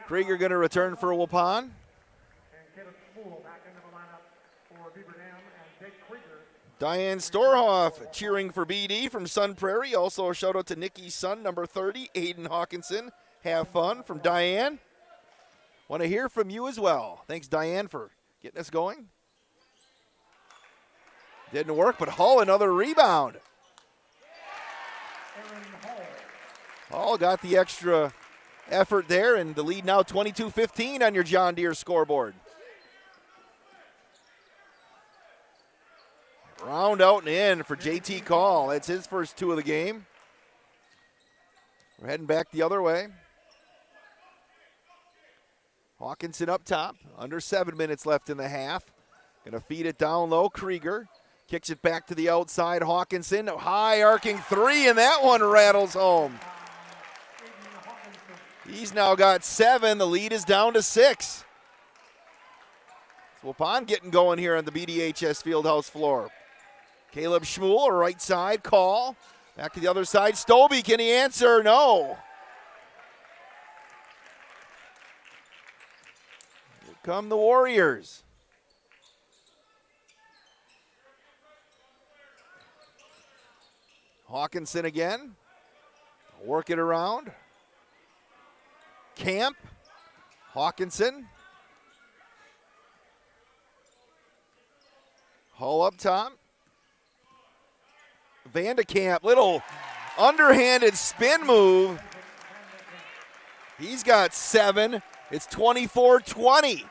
Krieger going to return for Waupun. Diane Storhoff cheering for BD from Sun Prairie. Also a shout out to Nikki's son, number 30, Aiden Hawkinson. Have fun from Diane. Want to hear from you as well. Thanks, Diane, for getting us going. Didn't work, but Hull another rebound. Hull got the extra effort there, and the lead now 22-15 on your John Deere scoreboard. Round out and in for JT Call. That's his first two of the game. We're heading back the other way. Hawkinson up top. Under 7 minutes left in the half. Going to feed it down low. Krieger kicks it back to the outside. Hawkinson, high arcing three, and that one rattles home. He's now got 7. The lead is down to 6. Waupun getting going here on the BDHS Fieldhouse floor. Caleb Schmuel, right side, call. Back to the other side. Stobie, can he answer? No. Here come the Warriors. Hawkinson again. Work it around. Camp. Hawkinson. Hull up top. Vandekamp, little underhanded spin move. He's got 7. It's 24-20.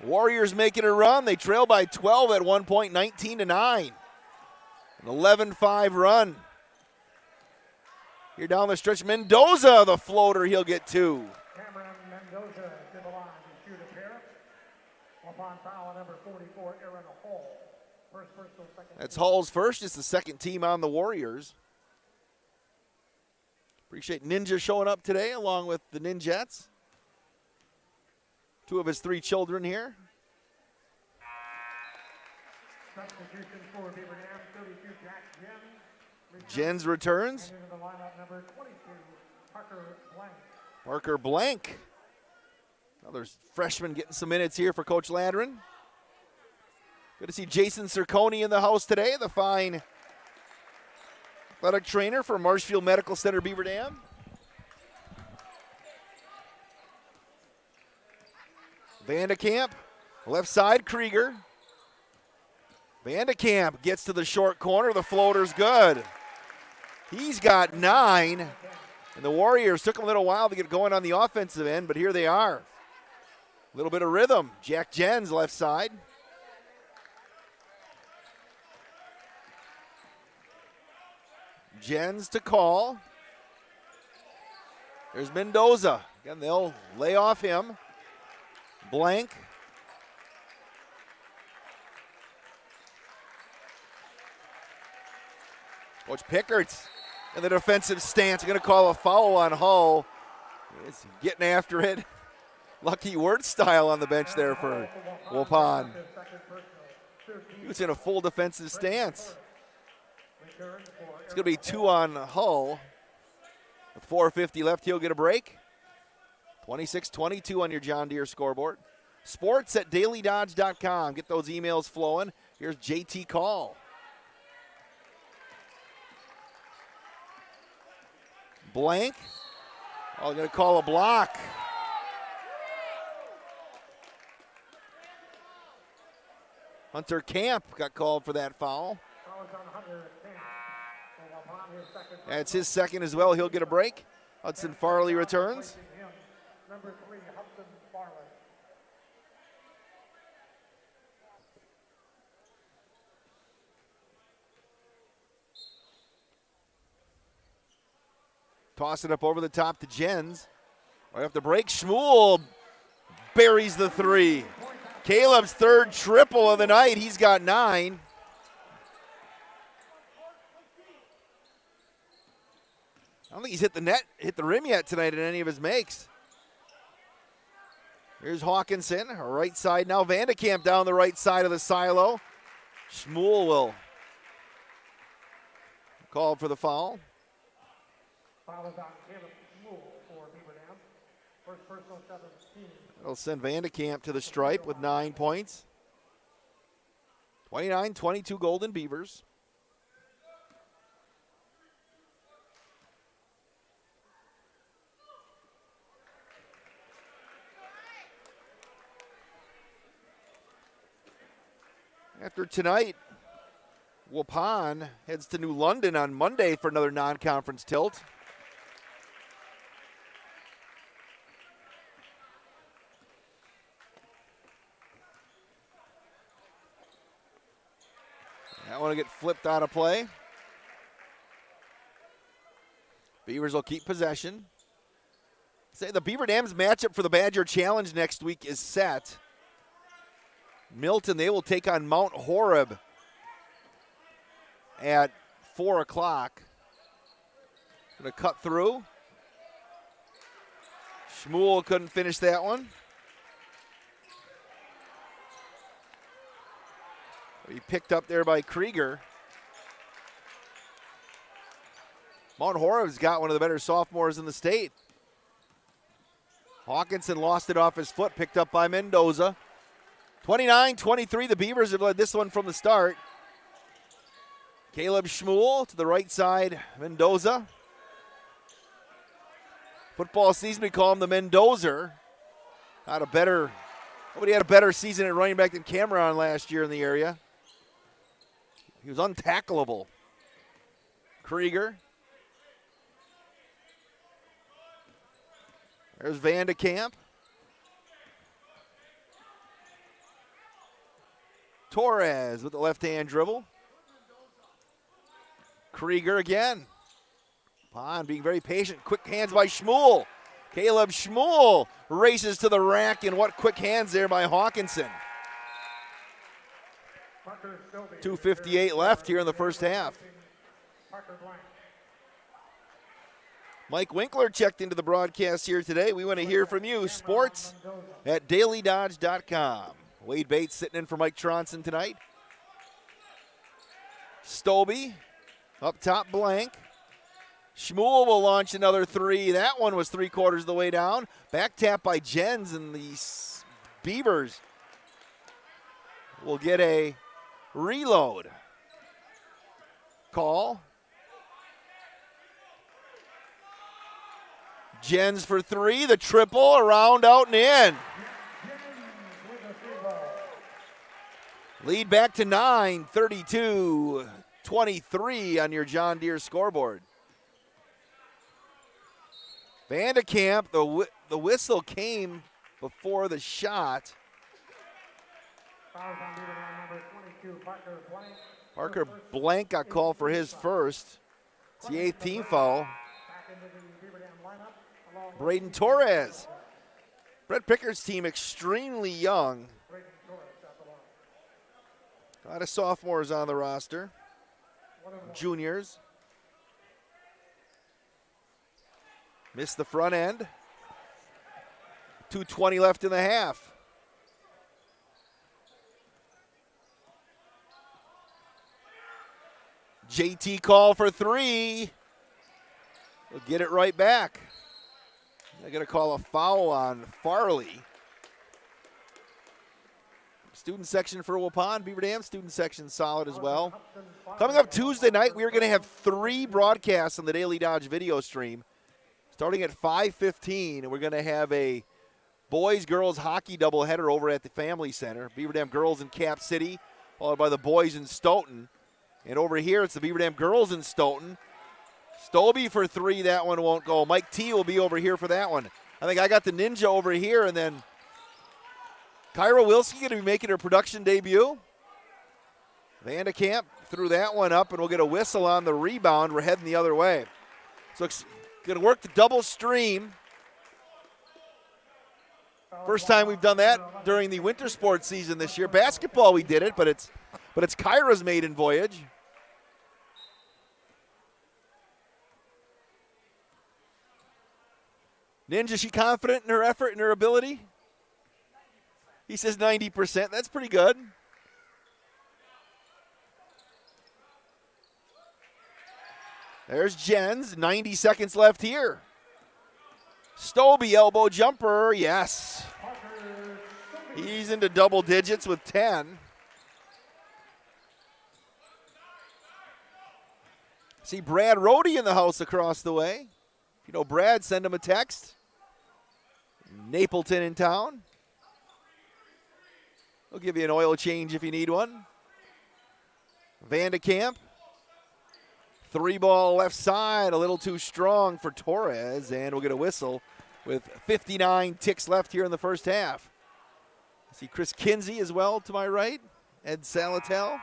Warriors making a run. They trail by 12 at one point, 19-9. An 11-5 run. Here down the stretch, Mendoza, the floater, he'll get 2. Cameron Mendoza to the line to shoot a pair. Upon foul number 44, Aaron Hull. First personal, second. That's Hull's first. It's the second team on the Warriors. Appreciate Ninja showing up today along with the Ninjets. 2 of his 3 children here. Substitution for Beaver Dam, 32, Jack Jens. Jens returns. And into the lineup, number 22, Parker Blank. Parker Blank. Another freshman getting some minutes here for Coach Ladrin. Good to see Jason Cerconi in the house today, the fine athletic trainer for Marshfield Medical Center Beaver Dam. Vandekamp, left side, Krieger. Vandekamp gets to the short corner. The floater's good. He's got 9. And the Warriors took them a little while to get going on the offensive end, but here they are. A little bit of rhythm. Jack Jens, left side. Jens to call. There's Mendoza. Again, they'll lay off him. Blank. Coach Pickert's in the defensive stance. Going to call a foul on Hull. He's getting after it. Lucky word style on the bench there for Waupun. He was in a full defensive stance. It's going to be 2 on Hull. With 4:50 left, he'll get a break. 26-22 on your John Deere scoreboard. Sports at dailydodge.com. Get those emails flowing. Here's JT Call. Blank. Oh, going to call a block. Hunter Camp got called for that foul. That's his second as well. He'll get a break. Hudson Farley returns. Number 3, Hudson Farley. Toss it up over the top to Jens. Right off the break, Schmuel buries the 3. Caleb's 3rd triple of the night. He's got 9. I don't think he's hit the rim yet tonight in any of his makes. Here's Hawkinson, right side now. Vandekamp down the right side of the silo. Schmuel will call for the foul. Foul is on Caleb Schmuel for Beaver Dam. First personal, 17. That'll send Vandekamp to the stripe with 9 points. 29-22 Golden Beavers. After tonight, Waupun heads to New London on Monday for another non-conference tilt. That one will get flipped out of play. Beavers will keep possession. Say the Beaver Dam's matchup for the Badger Challenge next week is set. Milton, they will take on Mount Horeb at 4 o'clock. Going to cut through. Schmuel couldn't finish that one. He picked up there by Krieger. Mount Horeb's got one of the better sophomores in the state. Hawkinson lost it off his foot, picked up by Mendoza. 29-23, the Beavers have led this one from the start. Caleb Schmuel to the right side, Mendoza. Football season, we call him the Mendozer. Nobody had a better season at running back than Cameron last year in the area. He was untackleable. Krieger. There's Van de Kamp. Torres with the left-hand dribble. Krieger again. Pond being very patient. Quick hands by Schmuel. Caleb Schmuel races to the rack, and what quick hands there by Hawkinson. 2:58 left here in the first half. Mike Winkler checked into the broadcast here today. We want to hear from you. Sports at dailydodge.com. Wade Bates sitting in for Mike Tronson tonight. Stobie up top, blank. Schmuel will launch another three. That one was 3/4 of the way down. Back tap by Jens, and the Beavers will get a reload. Call. Jens for three. The triple, around, out, and in. Lead back to 9, 32-23 on your John Deere scoreboard. Van de Kamp, the whistle came before the shot. Parker Blank got called for his first. It's the 8th team foul. Braden Torres. Brett Picker's team extremely young. A lot of sophomores on the roster. Juniors. Missed the front end. 2:20 left in the half. JT call for three. We'll get it right back. They're going to call a foul on Farley. Student section for Waupun. Beaver Dam student section solid as well. Coming up Tuesday night, we are going to have 3 broadcasts on the Daily Dodge video stream. Starting at 5:15, and we're going to have a boys-girls hockey doubleheader over at the Family Center. Beaver Dam girls in Cap City, followed by the boys in Stoughton. And over here, it's the Beaver Dam girls in Stoughton. Stobie for three, that one won't go. Mike T will be over here for that one. I think I got the Ninja over here, and then Kyra Wilski going to be making her production debut. Van de Kamp threw that one up, and we'll get a whistle on the rebound. We're heading the other way. So it's going to work the double stream. First time we've done that during the winter sports season this year. Basketball we did it, but it's Kyra's maiden voyage. Ninja, she confident in her effort and her ability? He says 90%. That's pretty good. There's Jens. 90 seconds left here. Stobie elbow jumper. Yes. He's into double digits with 10. See Brad Rohde in the house across the way. If you know Brad, send him a text. Napleton in town. We'll give you an oil change if you need one. Van de Kamp. 3-ball left side, a little too strong for Torres, and we'll get a whistle with 59 ticks left here in the first half. I see Chris Kinsey as well to my right. Ed Salatel.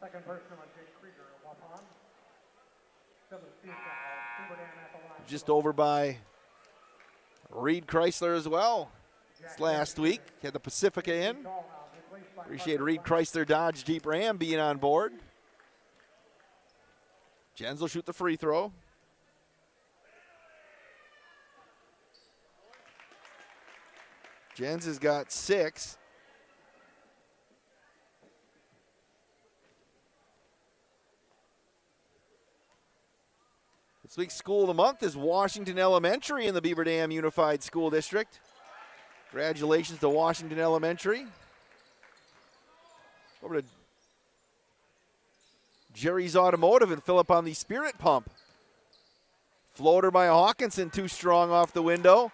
Second person on Jake Krieger of Waupun. Just over by Reed Chrysler as well. It's last week. Had the Pacifica in. Appreciate Reed Chrysler Dodge Jeep Ram being on board. Jens will shoot the free throw. Jens has got 6. This week's School of the Month is Washington Elementary in the Beaver Dam Unified School District. Congratulations to Washington Elementary. Over to Jerry's Automotive and fill up on the Spirit Pump. Floater by Hawkinson, too strong off the window.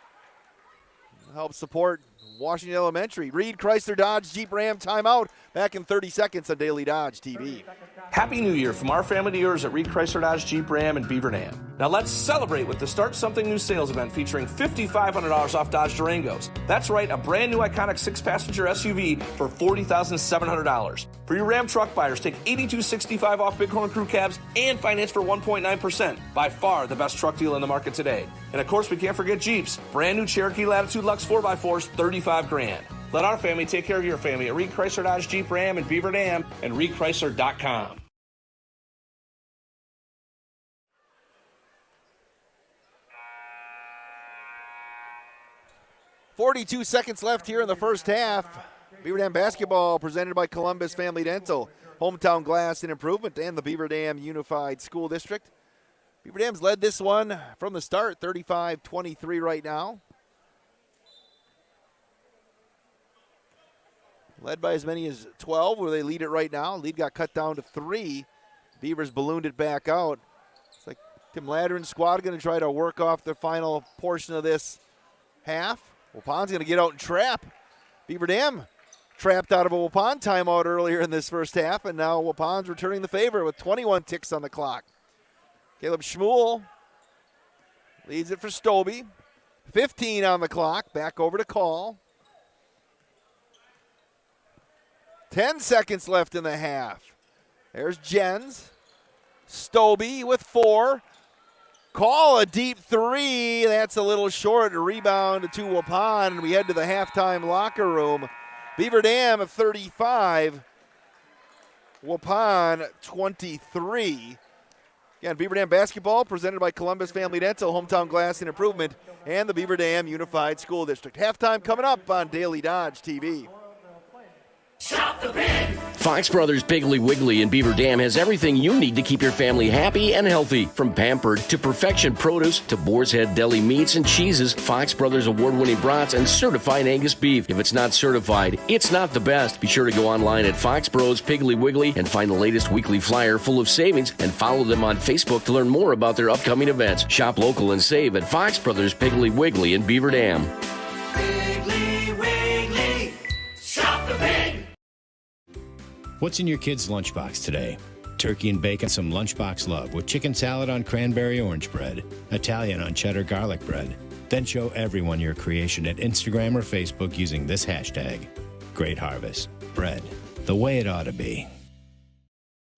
Help support Washington Elementary. Reed, Chrysler, Dodge, Jeep, Ram, timeout. Back in 30 seconds on Daily Dodge TV. Happy New Year from our family to yours at Reed Chrysler Dodge Jeep Ram and Beaver Dam. Now let's celebrate with the Start Something New sales event featuring $5,500 off Dodge Durangos. That's right, a brand new iconic 6-passenger SUV for $40,700. For your Ram truck buyers, take $82.65 off Bighorn Crew cabs and finance for 1.9%. By far the best truck deal in the market today. And of course, we can't forget Jeeps. Brand new Cherokee Latitude Lux 4x4s, $35,000. Let our family take care of your family at Reed Chrysler Dodge Jeep Ram and Beaver Dam and ReedChrysler.com. .42 seconds left here in the first half. Beaver Dam basketball presented by Columbus Family Dental, Hometown Glass and Improvement, and the Beaver Dam Unified School District. Beaver Dam's led this one from the start, 35-23 right now. Led by as many as 12, where they lead it right now. Lead got cut down to 3. Beavers ballooned it back out. It's like Tim Laderin's squad going to try to work off the final portion of this half. Waupun's going to get out and trap. Beaver Dam trapped out of a Waupun timeout earlier in this first half, and now Waupun's returning the favor with 21 ticks on the clock. Caleb Schmuel leads it for Stobie. 15 on the clock. Back over to Call. 10 seconds left in the half. There's Jens. Stobie with 4. Call a deep 3. That's a little short. A rebound to Waupun. And we head to the halftime locker room. Beaver Dam 35. Waupun 23. Again, Beaver Dam basketball presented by Columbus Family Dental, Hometown Glass and Improvement, and the Beaver Dam Unified School District. Halftime coming up on Daily Dodge TV. Shop the Pig! Fox Brothers Piggly Wiggly in Beaver Dam has everything you need to keep your family happy and healthy. From Pampered to Perfection Produce to Boar's Head Deli Meats and Cheeses, Fox Brothers award-winning brats, and certified Angus beef. If it's not certified, it's not the best. Be sure to go online at Fox Bros Piggly Wiggly and find the latest weekly flyer full of savings, and follow them on Facebook to learn more about their upcoming events. Shop local and save at Fox Brothers Piggly Wiggly in Beaver Dam. Piggly Wiggly, shop the pig! What's in your kid's lunchbox today? Turkey and bacon, some lunchbox love with chicken salad on cranberry orange bread, Italian on cheddar garlic bread. Then show everyone your creation at Instagram or Facebook using this hashtag. Great Harvest. Bread. The way it ought to be.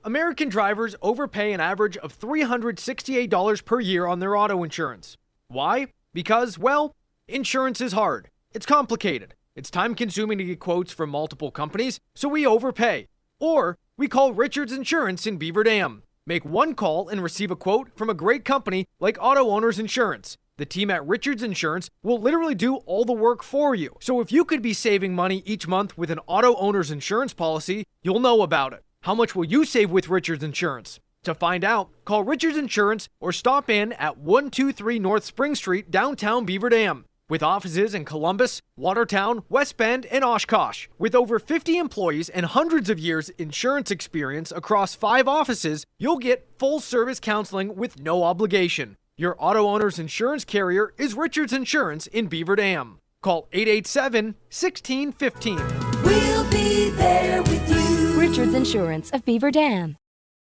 American drivers overpay an average of $368 per year on their auto insurance. Why? Because, well, insurance is hard. It's complicated. It's time-consuming to get quotes from multiple companies, so we overpay. Or we call Richards Insurance in Beaver Dam. Make one call and receive a quote from a great company like Auto Owners Insurance. The team at Richards Insurance will literally do all the work for you. So if you could be saving money each month with an Auto Owners Insurance policy, you'll know about it. How much will you save with Richards Insurance? To find out, call Richards Insurance or stop in at 123 North Spring Street, downtown Beaver Dam. With offices in Columbus, Watertown, West Bend, and Oshkosh. With over 50 employees and hundreds of years insurance experience across 5 offices, you'll get full-service counseling with no obligation. Your Auto Owners Insurance carrier is Richards Insurance in Beaver Dam. Call 887-1615. We'll be there with you. Richards Insurance of Beaver Dam.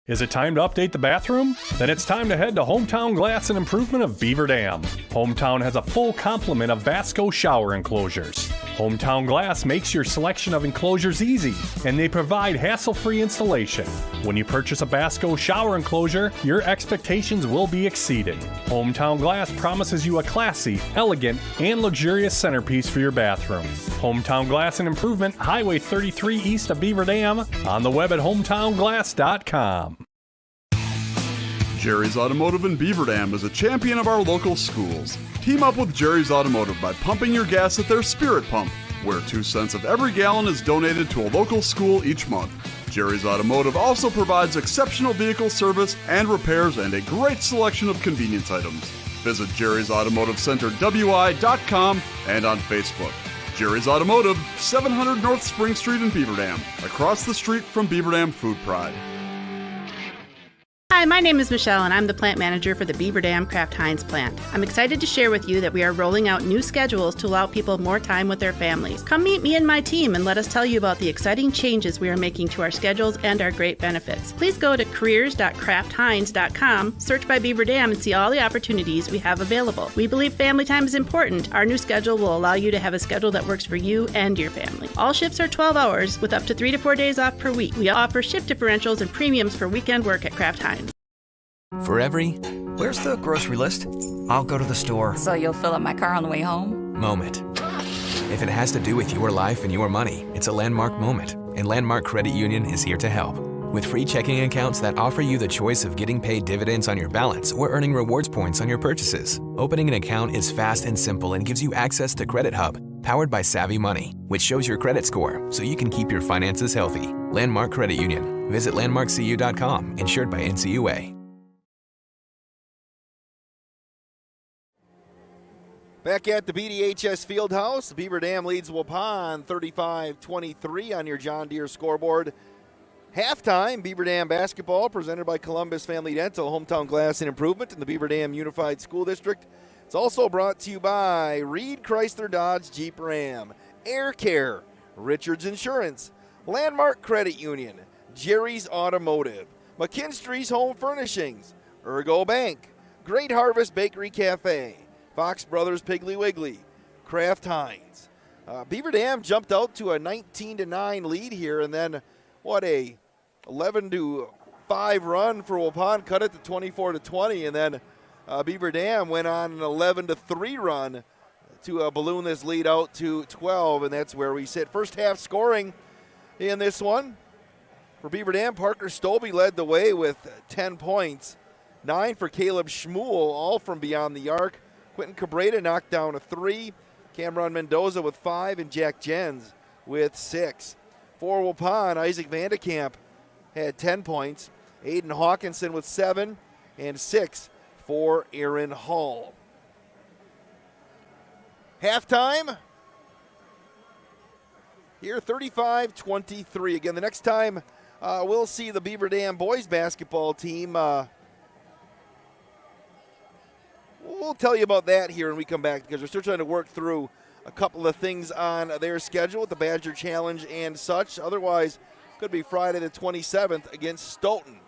Is it time to update the bathroom? Then it's time to head to Hometown Glass and Improvement of Beaver Dam. Hometown has a full complement of Vasco shower enclosures. Hometown Glass makes your selection of enclosures easy, and they provide hassle-free installation. When you purchase a Vasco shower enclosure, your expectations will be exceeded. Hometown Glass promises you a classy, elegant, and luxurious centerpiece for your bathroom. Hometown Glass and Improvement, Highway 33 east of Beaver Dam, on the web at hometownglass.com. Jerry's Automotive in Beaver Dam is a champion of our local schools. Team up with Jerry's Automotive by pumping your gas at their Spirit Pump, where 2 cents of every gallon is donated to a local school each month. Jerry's Automotive also provides exceptional vehicle service and repairs and a great selection of convenience items. Visit Jerry's Automotive Center WI.com and on Facebook. Jerry's Automotive, 700 North Spring Street in Beaver Dam, across the street from Beaver Dam Food Pride. Hi, my name is Michelle, and I'm the plant manager for the Beaver Dam Kraft Heinz plant. I'm excited to share with you that we are rolling out new schedules to allow people more time with their families. Come meet me and my team and let us tell you about the exciting changes we are making to our schedules and our great benefits. Please go to careers.kraftheinz.com, search by Beaver Dam, and see all the opportunities we have available. We believe family time is important. Our new schedule will allow you to have a schedule that works for you and your family. All shifts are 12 hours with up to 3 to 4 days off per week. We offer shift differentials and premiums for weekend work at Kraft Heinz. For every, where's the grocery list? I'll go to the store. So you'll fill up my car on the way home? Moment. If it has to do with your life and your money, it's a landmark moment, and Landmark Credit Union is here to help. With free checking accounts that offer you the choice of getting paid dividends on your balance or earning rewards points on your purchases. Opening an account is fast and simple and gives you access to Credit Hub, powered by Savvy Money, which shows your credit score so you can keep your finances healthy. Landmark Credit Union. Visit landmarkcu.com, insured by NCUA. Back at the BDHS Fieldhouse, Beaver Dam leads Waupun 35-23 on your John Deere scoreboard. Halftime, Beaver Dam basketball presented by Columbus Family Dental, Hometown Glass and Improvement in the Beaver Dam Unified School District. It's also brought to you by Reed Chrysler Dodge Jeep Ram, Air Care, Richards Insurance, Landmark Credit Union, Jerry's Automotive, McKinstry's Home Furnishings, Ergo Bank, Great Harvest Bakery Cafe, Fox Brothers Piggly Wiggly, Kraft Heinz. Beaver Dam jumped out to a 19-9 lead here, and then what a 11-5 run for Waupun, cut it to 24-20, and then Beaver Dam went on an 11-3 run to balloon this lead out to 12, and that's where we sit. First half scoring in this one for Beaver Dam. Parker Stolby led the way with 10 points, 9 for Caleb Schmuel, all from beyond the arc. Quentin Cabrera knocked down a 3. Cameron Mendoza with 5, and Jack Jens with 6. For Waupun, Isaac Vandekamp had 10 points. Aiden Hawkinson with 7, and 6 for Aaron Hall. Halftime here, 35-23. Again, the next time we'll see the Beaver Dam boys basketball team. We'll tell you about that here when we come back, because we're still trying to work through a couple of things on their schedule with the Badger Challenge and such. Otherwise, could be Friday the 27th against Stoughton.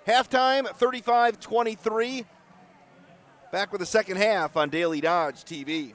Halftime, 35-23. Back with the second half on Daily Dodge TV.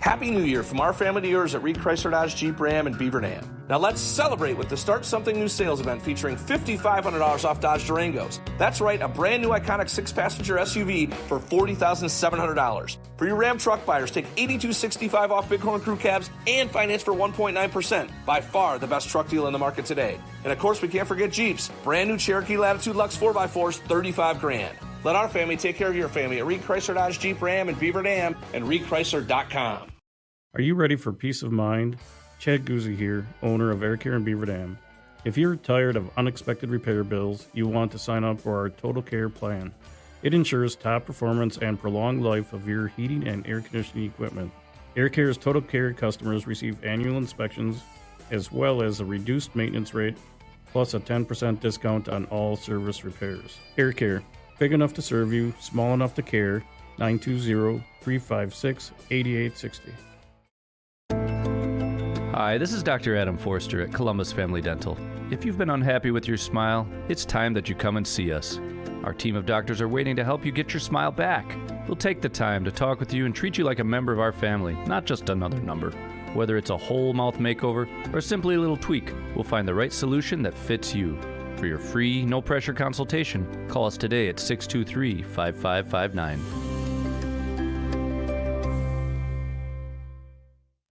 Happy New Year from our family to yours at Reed Chrysler Dodge Jeep Ram and Beaver Dam. Now let's celebrate with the Start Something New sales event featuring $5,500 off Dodge Durangos. That's right, a brand new iconic 6-passenger SUV for $40,700. For your Ram truck buyers, take $82.65 off Bighorn Crew cabs and finance for 1.9%. By far the best truck deal in the market today. And of course, we can't forget Jeeps. Brand new Cherokee Latitude Lux 4x4s, $35,000. Let our family take care of your family at Reed Chrysler Dodge Jeep Ram and Beaver Dam and ReedChrysler.com. Are you ready for peace of mind? Chad Guzzi here, owner of Air Care in Beaver Dam. If you're tired of unexpected repair bills, you want to sign up for our Total Care plan. It ensures top performance and prolonged life of your heating and air conditioning equipment. Air Care's Total Care customers receive annual inspections as well as a reduced maintenance rate, plus a 10% discount on all service repairs. Air Care, big enough to serve you, small enough to care. 920-356-8860. Hi, this is Dr. Adam Forster at Columbus Family Dental. If you've been unhappy with your smile, it's time that you come and see us. Our team of doctors are waiting to help you get your smile back. We'll take the time to talk with you and treat you like a member of our family, not just another number. Whether it's a whole mouth makeover or simply a little tweak, we'll find the right solution that fits you. For your free, no-pressure consultation, call us today at 623-5559.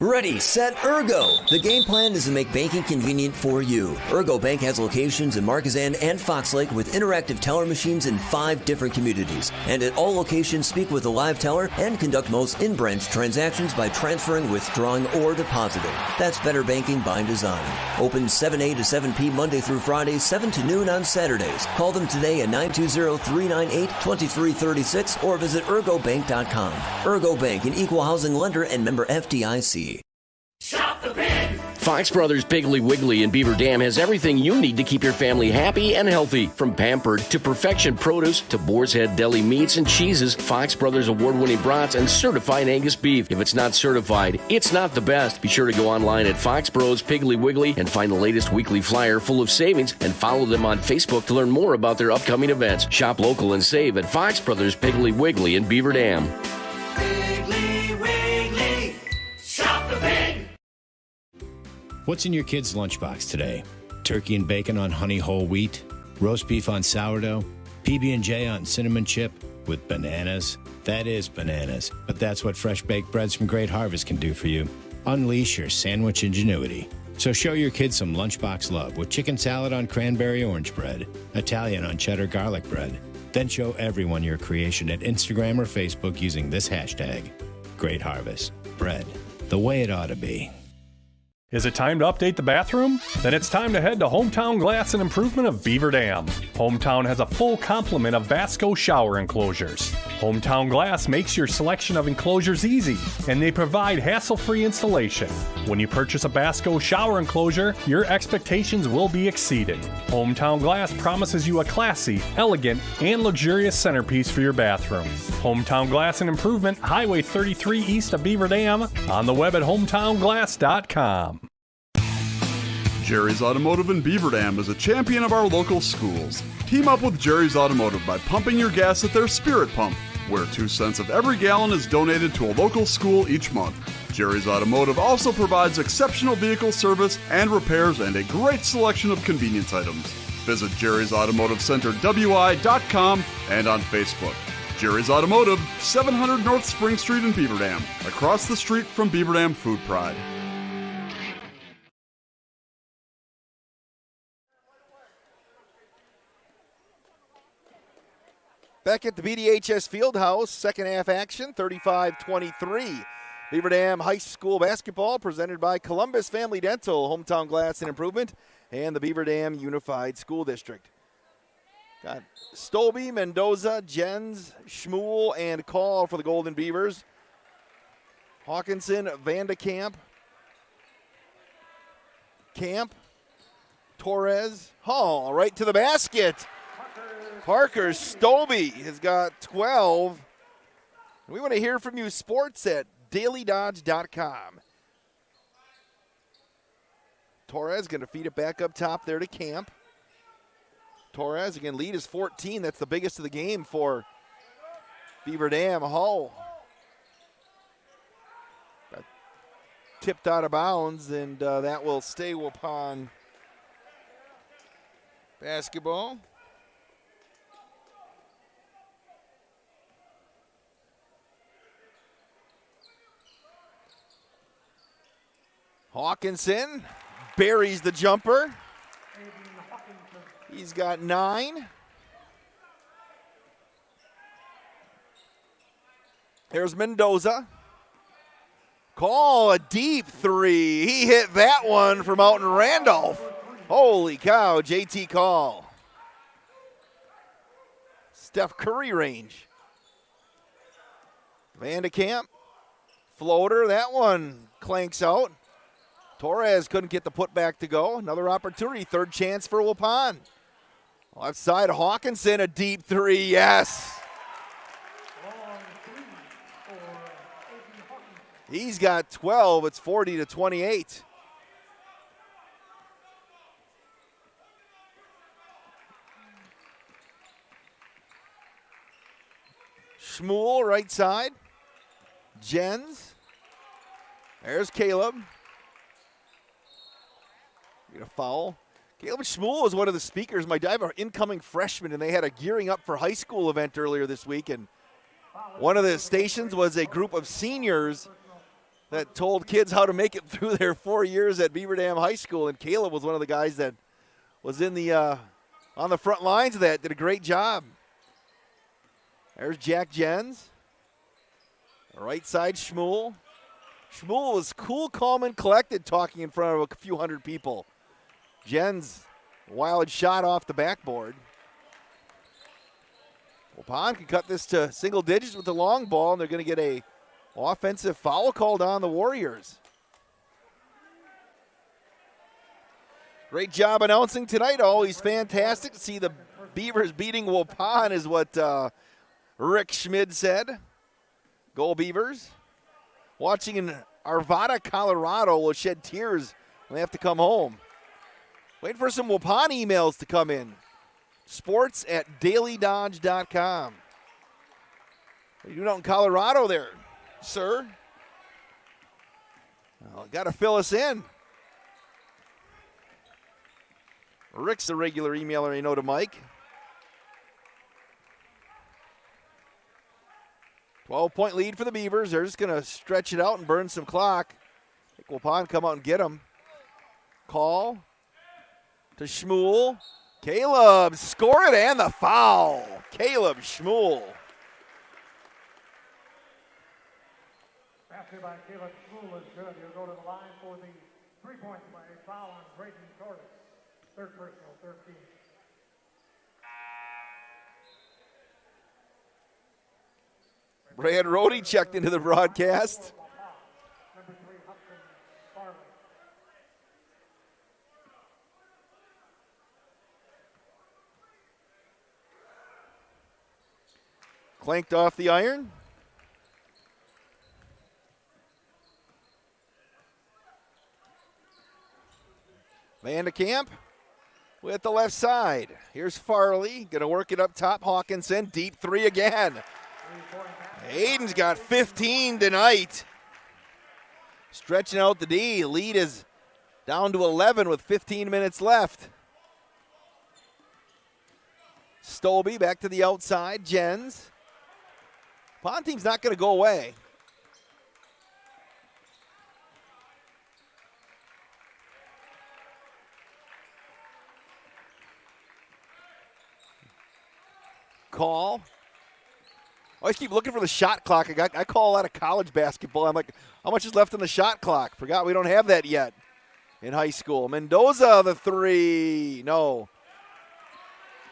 Ready, set, Ergo! The game plan is to make banking convenient for you. Ergo Bank has locations in Marquezine and Fox Lake with interactive teller machines in 5 different communities. And at all locations, speak with a live teller and conduct most in-branch transactions by transferring, withdrawing, or depositing. That's better banking by design. Open 7 a to 7 p Monday through Friday, 7 to noon on Saturdays. Call them today at 920-398-2336 or visit ergobank.com. Ergo Bank, an equal housing lender and member FDIC. Shop the Pig! Fox Brothers Piggly Wiggly in Beaver Dam has everything you need to keep your family happy and healthy. From Pampered to Perfection Produce to Boar's Head Deli Meats and Cheeses, Fox Brothers award-winning brats, and certified Angus beef. If it's not certified, it's not the best. Be sure to go online at Fox Bros Piggly Wiggly and find the latest weekly flyer full of savings, and follow them on Facebook to learn more about their upcoming events. Shop local and save at Fox Brothers Piggly Wiggly in Beaver Dam. Piggly Wiggly! Shop the Pig! What's in your kids' lunchbox today? Turkey and bacon on honey whole wheat, roast beef on sourdough, PB&J on cinnamon chip with bananas. That is bananas, but that's what fresh baked breads from Great Harvest can do for you. Unleash your sandwich ingenuity. So show your kids some lunchbox love with chicken salad on cranberry orange bread, Italian on cheddar garlic bread. Then show everyone your creation at Instagram or Facebook using this hashtag. Great Harvest. Bread. The way it ought to be. Is it time to update the bathroom? Then it's time to head to Hometown Glass and Improvement of Beaver Dam. Hometown has a full complement of Basco shower enclosures. Hometown Glass makes your selection of enclosures easy, and they provide hassle-free installation. When you purchase a Basco shower enclosure, your expectations will be exceeded. Hometown Glass promises you a classy, elegant, and luxurious centerpiece for your bathroom. Hometown Glass and Improvement, Highway 33 east of Beaver Dam, on the web at hometownglass.com. Jerry's Automotive in Beaver Dam is a champion of our local schools. Team up with Jerry's Automotive by pumping your gas at their Spirit Pump, where 2 cents of every gallon is donated to a local school each month. Jerry's Automotive also provides exceptional vehicle service and repairs and a great selection of convenience items. Visit Jerry's Automotive Center WI.com and on Facebook. Jerry's Automotive, 700 North Spring Street in Beaver Dam, across the street from Beaver Dam Food Pride. Back at the BDHS Fieldhouse, second half action, 35-23. Beaver Dam High School basketball presented by Columbus Family Dental, Hometown Glass and Improvement, and the Beaver Dam Unified School District. Got Stolby, Mendoza, Jens, Schmuel, and Call for the Golden Beavers. Hawkinson, Vandekamp, Camp, Torres, Hall, right to the basket. Parker Stolby has got 12. We want to hear from you, sports at dailydodge.com. Torres going to feed it back up top there to Camp. Torres, again, lead is 14. That's the biggest of the game for Beaver Dam. Hull got tipped out of bounds, and that will stay upon basketball. Hawkinson buries the jumper. He's got 9. There's Mendoza. Call a deep 3. He hit that one from out in Randolph. Holy cow, JT Call. Steph Curry range. Vandekamp. Floater, that one clanks out. Torres couldn't get the putback to go. Another opportunity, third chance for Waupun. Left side, Hawkinson, a deep 3, yes. He's got 12, it's 40-28. Schmuel, right side. Jens. There's Caleb. Get a foul. Caleb Schmuel was one of the speakers. I have an incoming freshman, and they had a gearing up for high school event earlier this week. And one of the stations was a group of seniors that told kids how to make it through their 4 years at Beaver Dam High School, and Caleb was one of the guys that was in the on the front lines of that, did a great job. There's Jack Jens. Right side, Schmuel. Schmuel was cool, calm, and collected talking in front of a few hundred people. Jens, wild shot off the backboard. Waupun can cut this to single digits with the long ball, and they're going to get a offensive foul called on the Warriors. Great job announcing tonight. Always fantastic to see the Beavers beating Waupun is what Rick Schmid said. Go Beavers. Watching in Arvada, Colorado will shed tears when they have to come home. Wait for some Waupun emails to come in. sports@dailydodge.com. What are you doing out in Colorado there, sir? Well, got to fill us in. Rick's a regular emailer, you know, to Mike. 12-point lead for the Beavers. They're just going to stretch it out and burn some clock. I think Waupun come out and get them. Call to Schmuel. Caleb score it and the foul. Caleb Schmuel. Basket by Caleb Schmuel is good. He'll go to the line for the three-point play. Foul on Brayden Torres. Third personal, 13. Brad Rohde checked into the broadcast. Number 3, Hudson Farley. Clanked off the iron. Van de Kamp with the left side. Here's Farley, going to work it up top. Hawkinson, deep three again. Hayden's got 15 tonight. Stretching out the D. Lead is down to 11 with 15 minutes left. Stolby back to the outside. Jens. Pond team's not going to go away. Call. Always keep looking for the shot clock. I call a lot of college basketball. I'm like, how much is left on the shot clock? Forgot we don't have that yet in high school. Mendoza, the three. No.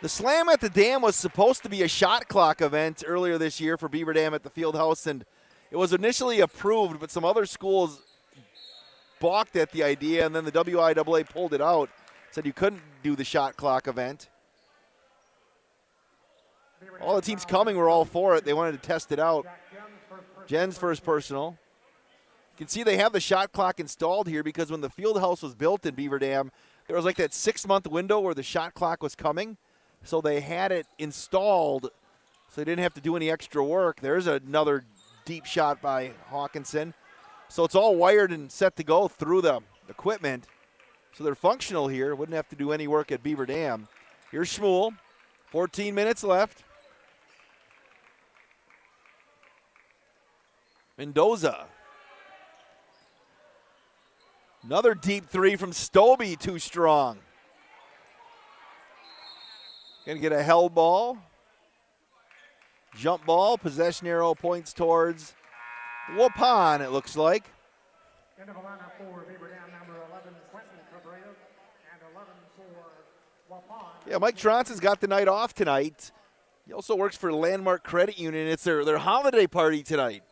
The Slam at the Dam was supposed to be a shot clock event earlier this year for Beaver Dam at the field house, and it was initially approved, but some other schools balked at the idea, and then the WIAA pulled it out, said you couldn't do the shot clock event. All the teams coming were all for it. They wanted to test it out. Jen's first personal. You can see they have the shot clock installed here because when the field house was built in Beaver Dam, there was like that 6-month window where the shot clock was coming. So they had it installed so they didn't have to do any extra work. There's another deep shot by Hawkinson. So it's all wired and set to go through the equipment. So they're functional here. Wouldn't have to do any work at Beaver Dam. Here's Schmuel. 14 minutes left. Mendoza. Another deep three from Stolby, too strong. Gonna get a held ball. Jump ball, possession arrow points towards Waupun, it looks like. End of the lineup for Beaver Dam, number 11, Quentin Cabrera, and 11 for Waupun. Yeah, Mike Tronson's got the night off tonight. He also works for Landmark Credit Union. It's their holiday party tonight.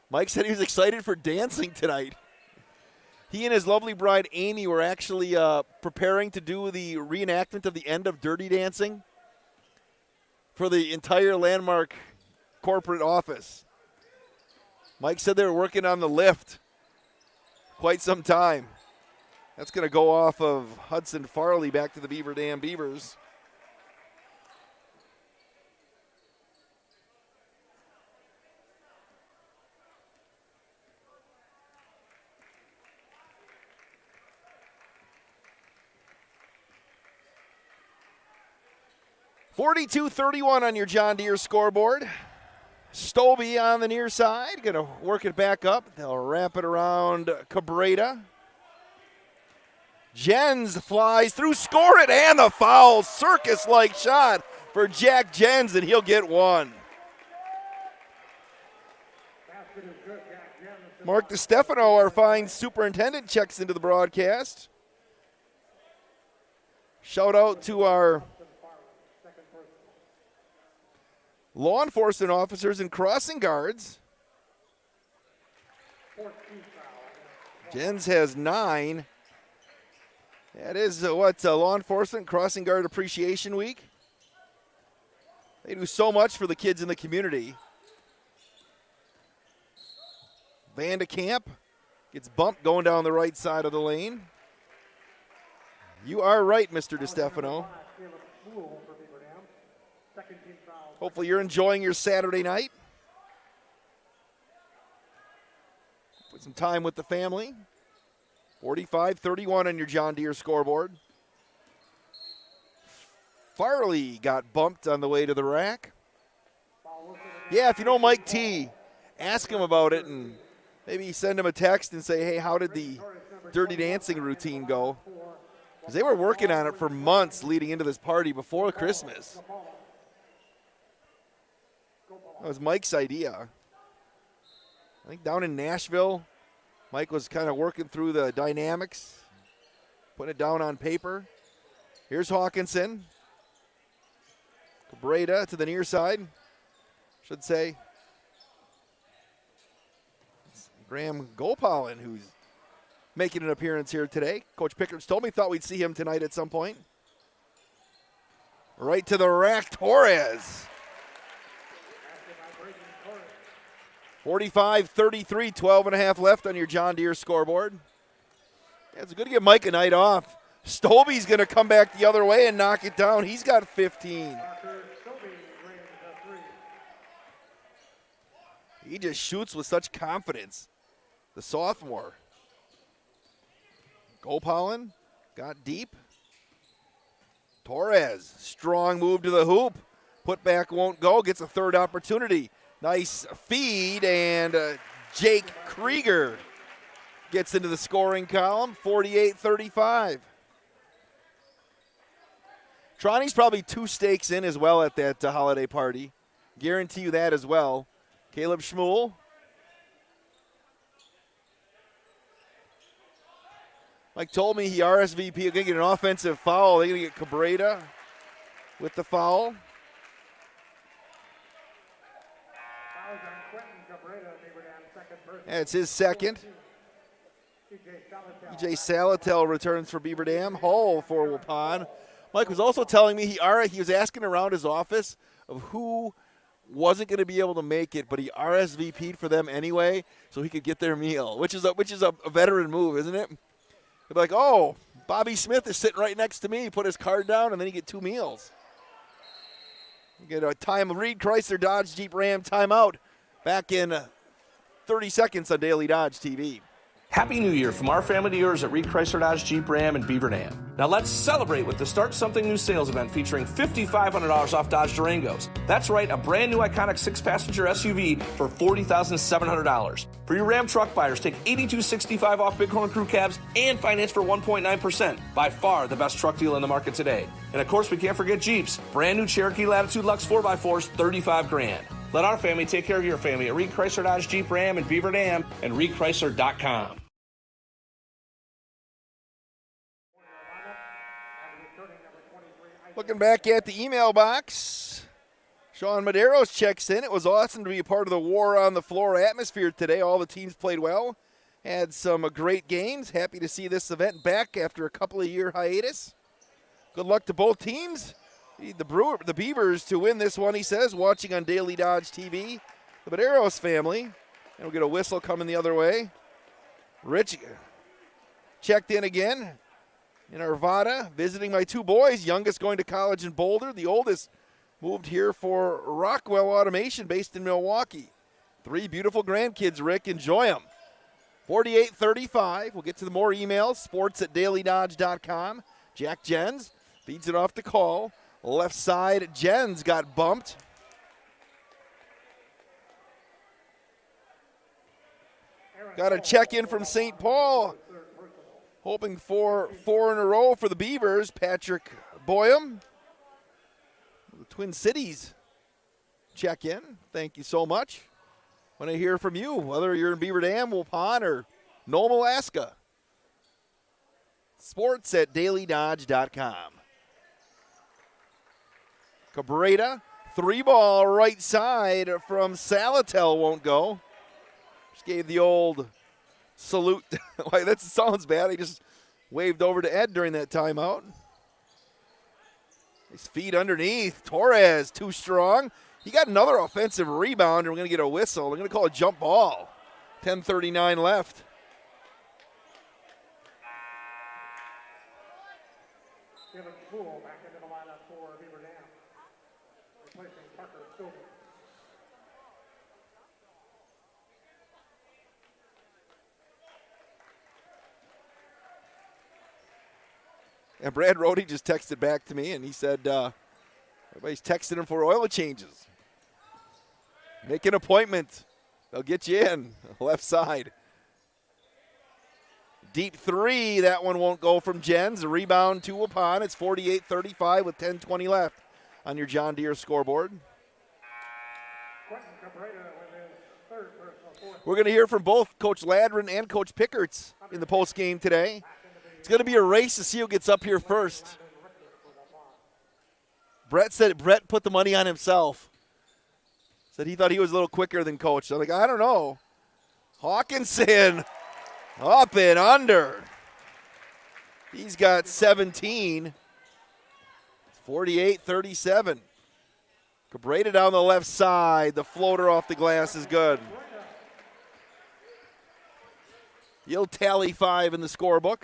Mike said he was excited for dancing tonight. He and his lovely bride, Amy, were actually preparing to do the reenactment of the end of Dirty Dancing for the entire Landmark corporate office. Mike said they were working on the lift quite some time. That's going to go off of Hudson Farley back to the Beaver Dam Beavers. .42-31 on your John Deere scoreboard. Stobie on the near side, going to work it back up. They'll wrap it around Cabrera. Jens flies through, score it, and the foul. Circus-like shot for Jack Jens, and he'll get one. Mark DiStefano, our fine superintendent, checks into the broadcast. Shout out to our law enforcement officers and crossing guards. Jens has 9. That is Law Enforcement Crossing Guard Appreciation Week. They do so much for the kids in the community. Van de Kamp gets bumped going down the right side of the lane. You are right, Mr. DiStefano. Hopefully you're enjoying your Saturday night. Put some time with the family. 45-31 on your John Deere scoreboard. Farley got bumped on the way to the rack. Yeah, if you know Mike T, ask him about it and maybe send him a text and say, hey, how did the Dirty Dancing routine go? Because they were working on it for months leading into this party before Christmas. That was Mike's idea. I think down in Nashville, Mike was kind of working through the dynamics, putting it down on paper. Here's Hawkinson. Cabrera to the near side, should say. It's Graham Gopalin, who's making an appearance here today. Coach Pickett's told me thought we'd see him tonight at some point. Right to the rack, Torres. 45-33, 12 and a half left on your John Deere scoreboard. Yeah, it's good to get Mike a night off. Stobie's going to come back the other way and knock it down. He's got 15. He just shoots with such confidence, the sophomore. Gopalin got deep. Torres, strong move to the hoop. Put back won't go, gets a third opportunity. Nice feed, and Jake Krieger gets into the scoring column, 48-35. Troni's probably 2 steaks in as well at that holiday party. Guarantee you that as well. Caleb Schmuel. Mike told me he RSVP, going to get an offensive foul. They're going to get Cabrera with the foul. And it's his second. EJ Salatel returns for Beaver Dam. Hull for Waupun. Mike was also telling me he was asking around his office of who wasn't going to be able to make it, but he RSVP'd for them anyway so he could get their meal, which is a veteran move, isn't it? They'd be like, oh, Bobby Smith is sitting right next to me. He put his card down, and then you get 2 meals. You get a time Reed Chrysler Dodge Jeep Ram timeout back in 30 seconds on Daily Dodge TV. Happy New Year from our family to yours at Reed Chrysler Dodge Jeep Ram and Beaver Dam. Now let's celebrate with the Start Something New sales event featuring $5,500 off Dodge Durangos. That's right, a brand new iconic 6-passenger SUV for $40,700. For your Ram truck buyers, take $82.65 off Bighorn Crew cabs and finance for 1.9%. By far the best truck deal in the market today. And of course, we can't forget Jeeps. Brand new Cherokee Latitude Lux 4x4s, $35,000. Let our family take care of your family at Reed Chrysler Dodge Jeep Ram and Beaver Dam and ReedChrysler.com. Looking back at the email box, Sean Medeiros checks in. It was awesome to be a part of the War on the Floor atmosphere today. All the teams played well, had some great games. Happy to see this event back after a couple of year hiatus. Good luck to both teams. Need the Beavers to win this one, he says, watching on Daily Dodge TV. The Medeiros family, and we'll get a whistle coming the other way. Rich checked in again. In Arvada, visiting my 2 boys, youngest going to college in Boulder, the oldest moved here for Rockwell Automation based in Milwaukee. 3 beautiful grandkids, Rick. Enjoy them. 48-35. We'll get to the more emails. sports@dailydodge.com. Jack Jens feeds it off to Call. Left side, Jens got bumped. Got a check-in from St. Paul. Hoping for 4 in a row for the Beavers. Patrick Boyum. The Twin Cities check-in. Thank you so much. Want to hear from you, whether you're in Beaver Dam, Waupun, or Nome, Alaska. Sports at dailydodge.com. Cabrera, 3-ball right side from Salatel won't go. Just gave the old salute. That sounds bad. He just waved over to Ed during that timeout. His feet underneath. Torres, too strong. He got another offensive rebound, and we're going to get a whistle. They're going to call a jump ball. 10:39 left. Kevin Poole back into the lineup for Beaver Dam, replacing Parker Stover. And Brad Rohde just texted back to me, and he said everybody's texting him for oil changes. Make an appointment. They'll get you in. Left side. Deep three. That one won't go from Jens. A rebound to Waupun. It's 48-35 with 10:20 left on your John Deere scoreboard. We're going to hear from both Coach Ladrin and Coach Pickerts in the post game today. It's going to be a race to see who gets up here first. Brett put the money on himself. Said he thought he was a little quicker than Coach. I'm like, I don't know. Hawkinson up and under. He's got 17. 48-37. Cabrera down the left side. The floater off the glass is good. He'll tally 5 in the scorebook.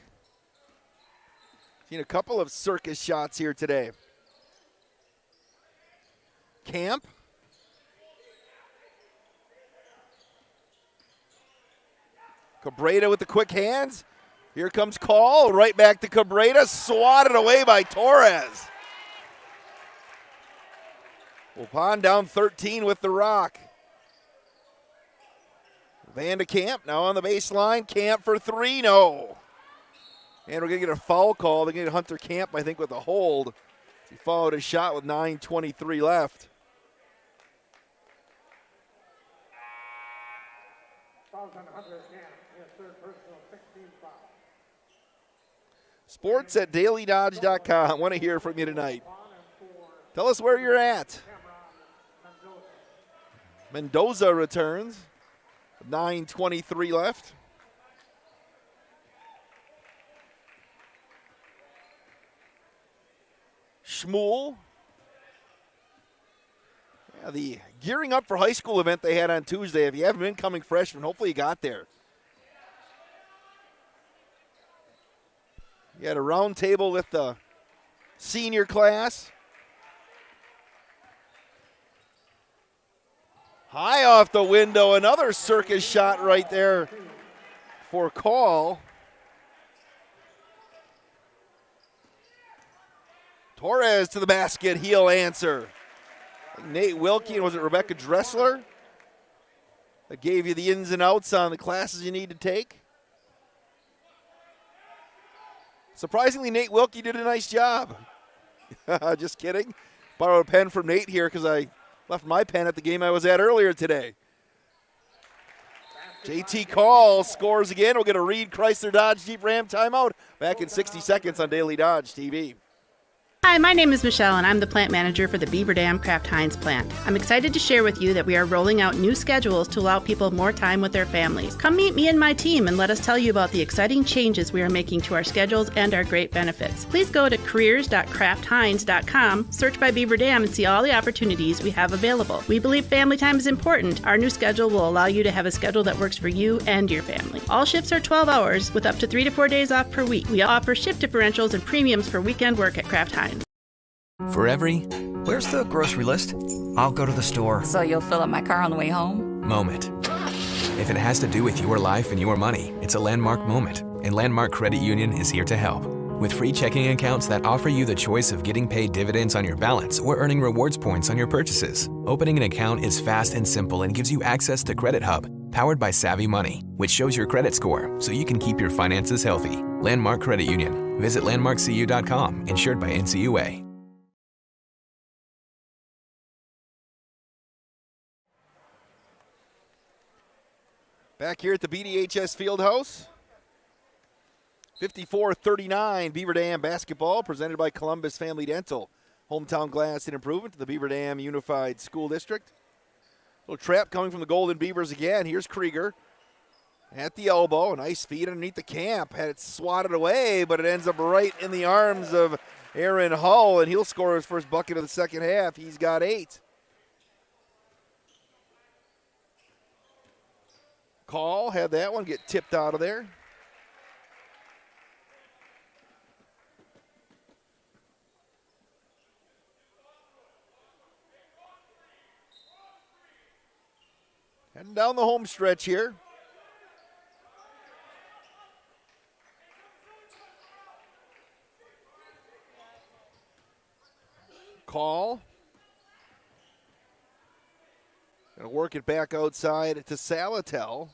Seen a couple of circus shots here today. Camp. Cabrera with the quick hands. Here comes Call. Right back to Cabrera. Swatted away by Torres. Waupun down 13 with the rock. Van de Kamp now on the baseline. Camp for 3. No. And we're going to get a foul call. They're going to get Hunter Camp, I think, with a hold. He followed his shot with 9:23 left. Sports at dailydodge.com. Want to hear from you tonight. Tell us where you're at. Mendoza returns. 9:23 left. Shmuel. Yeah, the gearing up for high school event they had on Tuesday. If you have an incoming freshman, hopefully you got there. You had a round table with the senior class. High off the window, another circus shot right there for Call. Torres to the basket, he'll answer. Nate Wilkie, and was it Rebecca Dressler that gave you the ins and outs on the classes you need to take? Surprisingly, Nate Wilkie did a nice job. Just kidding. Borrowed a pen from Nate here because I left my pen at the game I was at earlier today. JT Call scores again. We'll get a Reed Chrysler Dodge Jeep Ram timeout back in 60 seconds on Daily Dodge TV. Hi, my name is Michelle, and I'm the plant manager for the Beaver Dam Kraft Heinz plant. I'm excited to share with you that we are rolling out new schedules to allow people more time with their families. Come meet me and my team and let us tell you about the exciting changes we are making to our schedules and our great benefits. Please go to careers.kraftheinz.com, search by Beaver Dam, and see all the opportunities we have available. We believe family time is important. Our new schedule will allow you to have a schedule that works for you and your family. All shifts are 12 hours with up to 3 to 4 days off per week. We offer shift differentials and premiums for weekend work at Kraft Heinz. For every, where's the grocery list? I'll go to the store. So you'll fill up my car on the way home? Moment. If it has to do with your life and your money, it's a landmark moment, and Landmark Credit Union is here to help. With free checking accounts that offer you the choice of getting paid dividends on your balance or earning rewards points on your purchases. Opening an account is fast and simple and gives you access to Credit Hub, Powered by Savvy Money, which shows your credit score so you can keep your finances healthy. Landmark Credit Union. Visit landmarkcu.com. Insured by NCUA. Back here at the BDHS Fieldhouse. 54-39 Beaver Dam basketball presented by Columbus Family Dental. Hometown glass and improvement to the Beaver Dam Unified School District. Little trap coming from the Golden Beavers again. Here's Krieger at the elbow. Nice feed underneath the camp. Had it swatted away, but it ends up right in the arms of Aaron Hull, and he'll score his first bucket of the second half. He's got 8. Call had that one get tipped out of there. Heading down the home stretch here. Call. Gonna work it back outside to Salatel.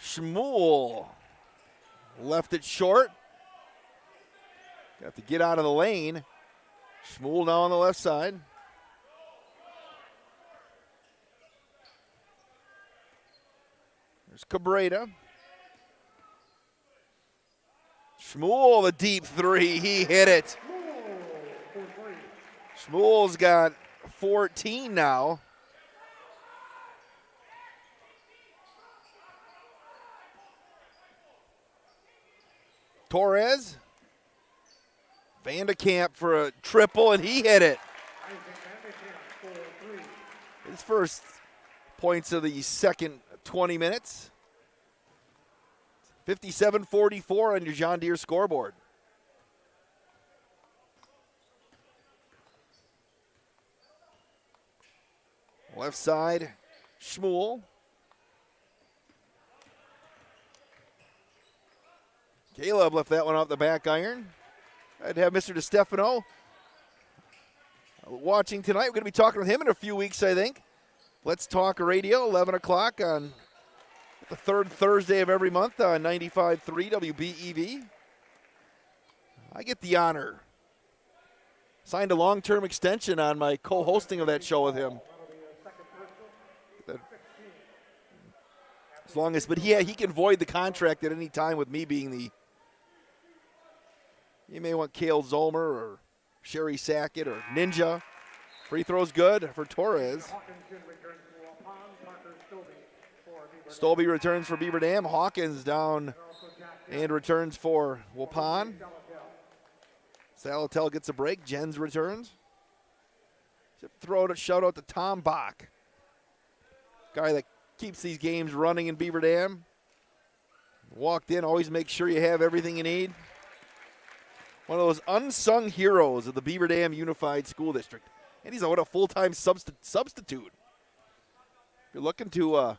Shmuel left it short. Got to get out of the lane. Shmuel now on the left side. There's Cabrera. Shmuel, the deep three. He hit it. Shmuel's got 14 now. Torres. Vandekamp for a triple, and he hit it. His first points of the second 20 minutes. 57-44 on your John Deere scoreboard. Left side, Shmuel. Caleb left that one off the back iron. I'd have Mr. DeStefano watching tonight. We're going to be talking with him in a few weeks, I think. Let's Talk Radio, 11 o'clock on the third Thursday of every month on 95.3 WBEV. I get the honor. Signed a long-term extension on my co-hosting of that show with him. As long as, but he can void the contract at any time with me being the. You may want Cale Zolmer or Sherry Sackett or Ninja. Free throws good for Torres. Stolby returns for Beaver Dam. Hawkins down and returns for Waupun. Salatel gets a break. Jens returns. Shout out to Tom Bach. Guy that keeps these games running in Beaver Dam. Walked in, always make sure you have everything you need. One of those unsung heroes of the Beaver Dam Unified School District. And he's a full-time substitute. If you're looking to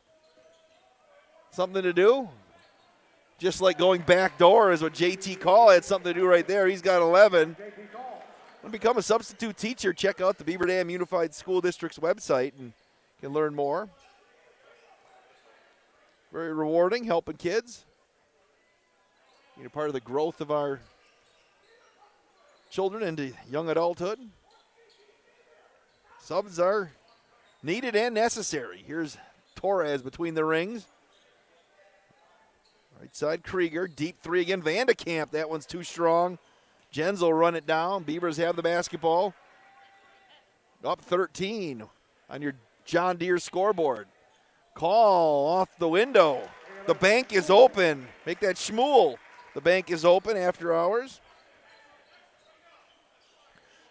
something to do, just like going back door is what JT Call had something to do right there. He's got 11. Want to become a substitute teacher, check out the Beaver Dam Unified School District's website and you can learn more. Very rewarding, helping kids. Being a part of the growth of our children into young adulthood. Subs are needed and necessary. Here's Torres between the rings. Right side Krieger, deep three again. Vandekamp, that one's too strong. Jens will run it down. Beavers have the basketball. Up 13 on your John Deere scoreboard. Call off the window. The bank is open. Make that Shmuel. The bank is open after hours.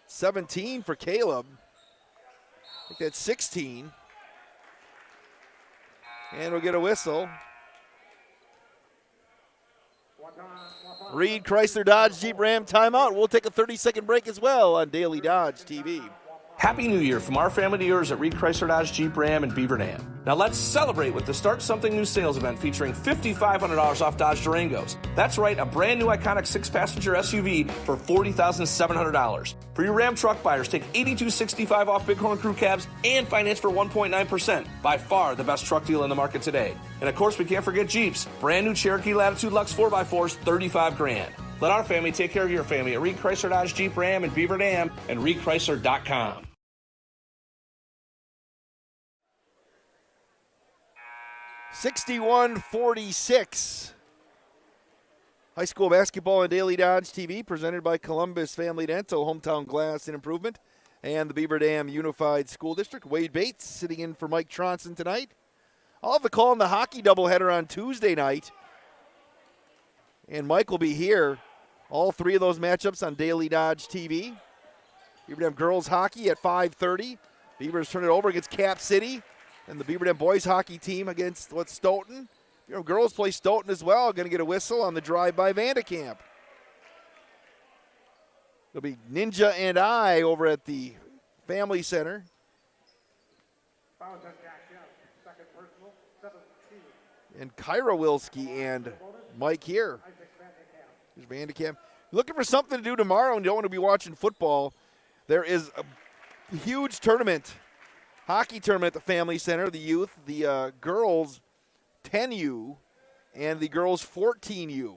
17 for Caleb. I think that's 16. And we'll get a whistle. Reed Chrysler Dodge Jeep Ram timeout. We'll take a 30-second break as well on Daily Dodge TV. Happy New Year from our family to yours at Reed Chrysler Dodge Jeep Ram in Beaver Dam. Now let's celebrate with the Start Something New sales event featuring $5,500 off Dodge Durangos. That's right, a brand new iconic 6-passenger SUV for $40,700. For your Ram truck buyers, take $82.65 off Bighorn Crew cabs and finance for 1.9%. By far the best truck deal in the market today. And of course, we can't forget Jeeps. Brand new Cherokee Latitude Lux 4x4s, $35,000. Let our family take care of your family at Reed Chrysler Dodge Jeep Ram in Beaver Dam and reedchrysler.com. 61-46. High school basketball on Daily Dodge TV, presented by Columbus Family Dental, Hometown Glass and Improvement, and the Beaver Dam Unified School District. Wade Bates sitting in for Mike Tronson tonight. I'll have the call in the hockey doubleheader on Tuesday night, and Mike will be here. All three of those matchups on Daily Dodge TV. Beaver Dam girls hockey at 5:30. Beavers turn it over against Cap City. And the Beaver Dam boys hockey team against Stoughton. Girls play Stoughton as well. Going to get a whistle on the drive by Vandekamp. It'll be Ninja and I over at the Family Center. And Kyra Wilski and Mike here. Here's Vandekamp. Looking for something to do tomorrow and don't want to be watching football. There is a huge tournament. Hockey tournament at the Family Center, the youth, the girls 10U, and the girls 14U,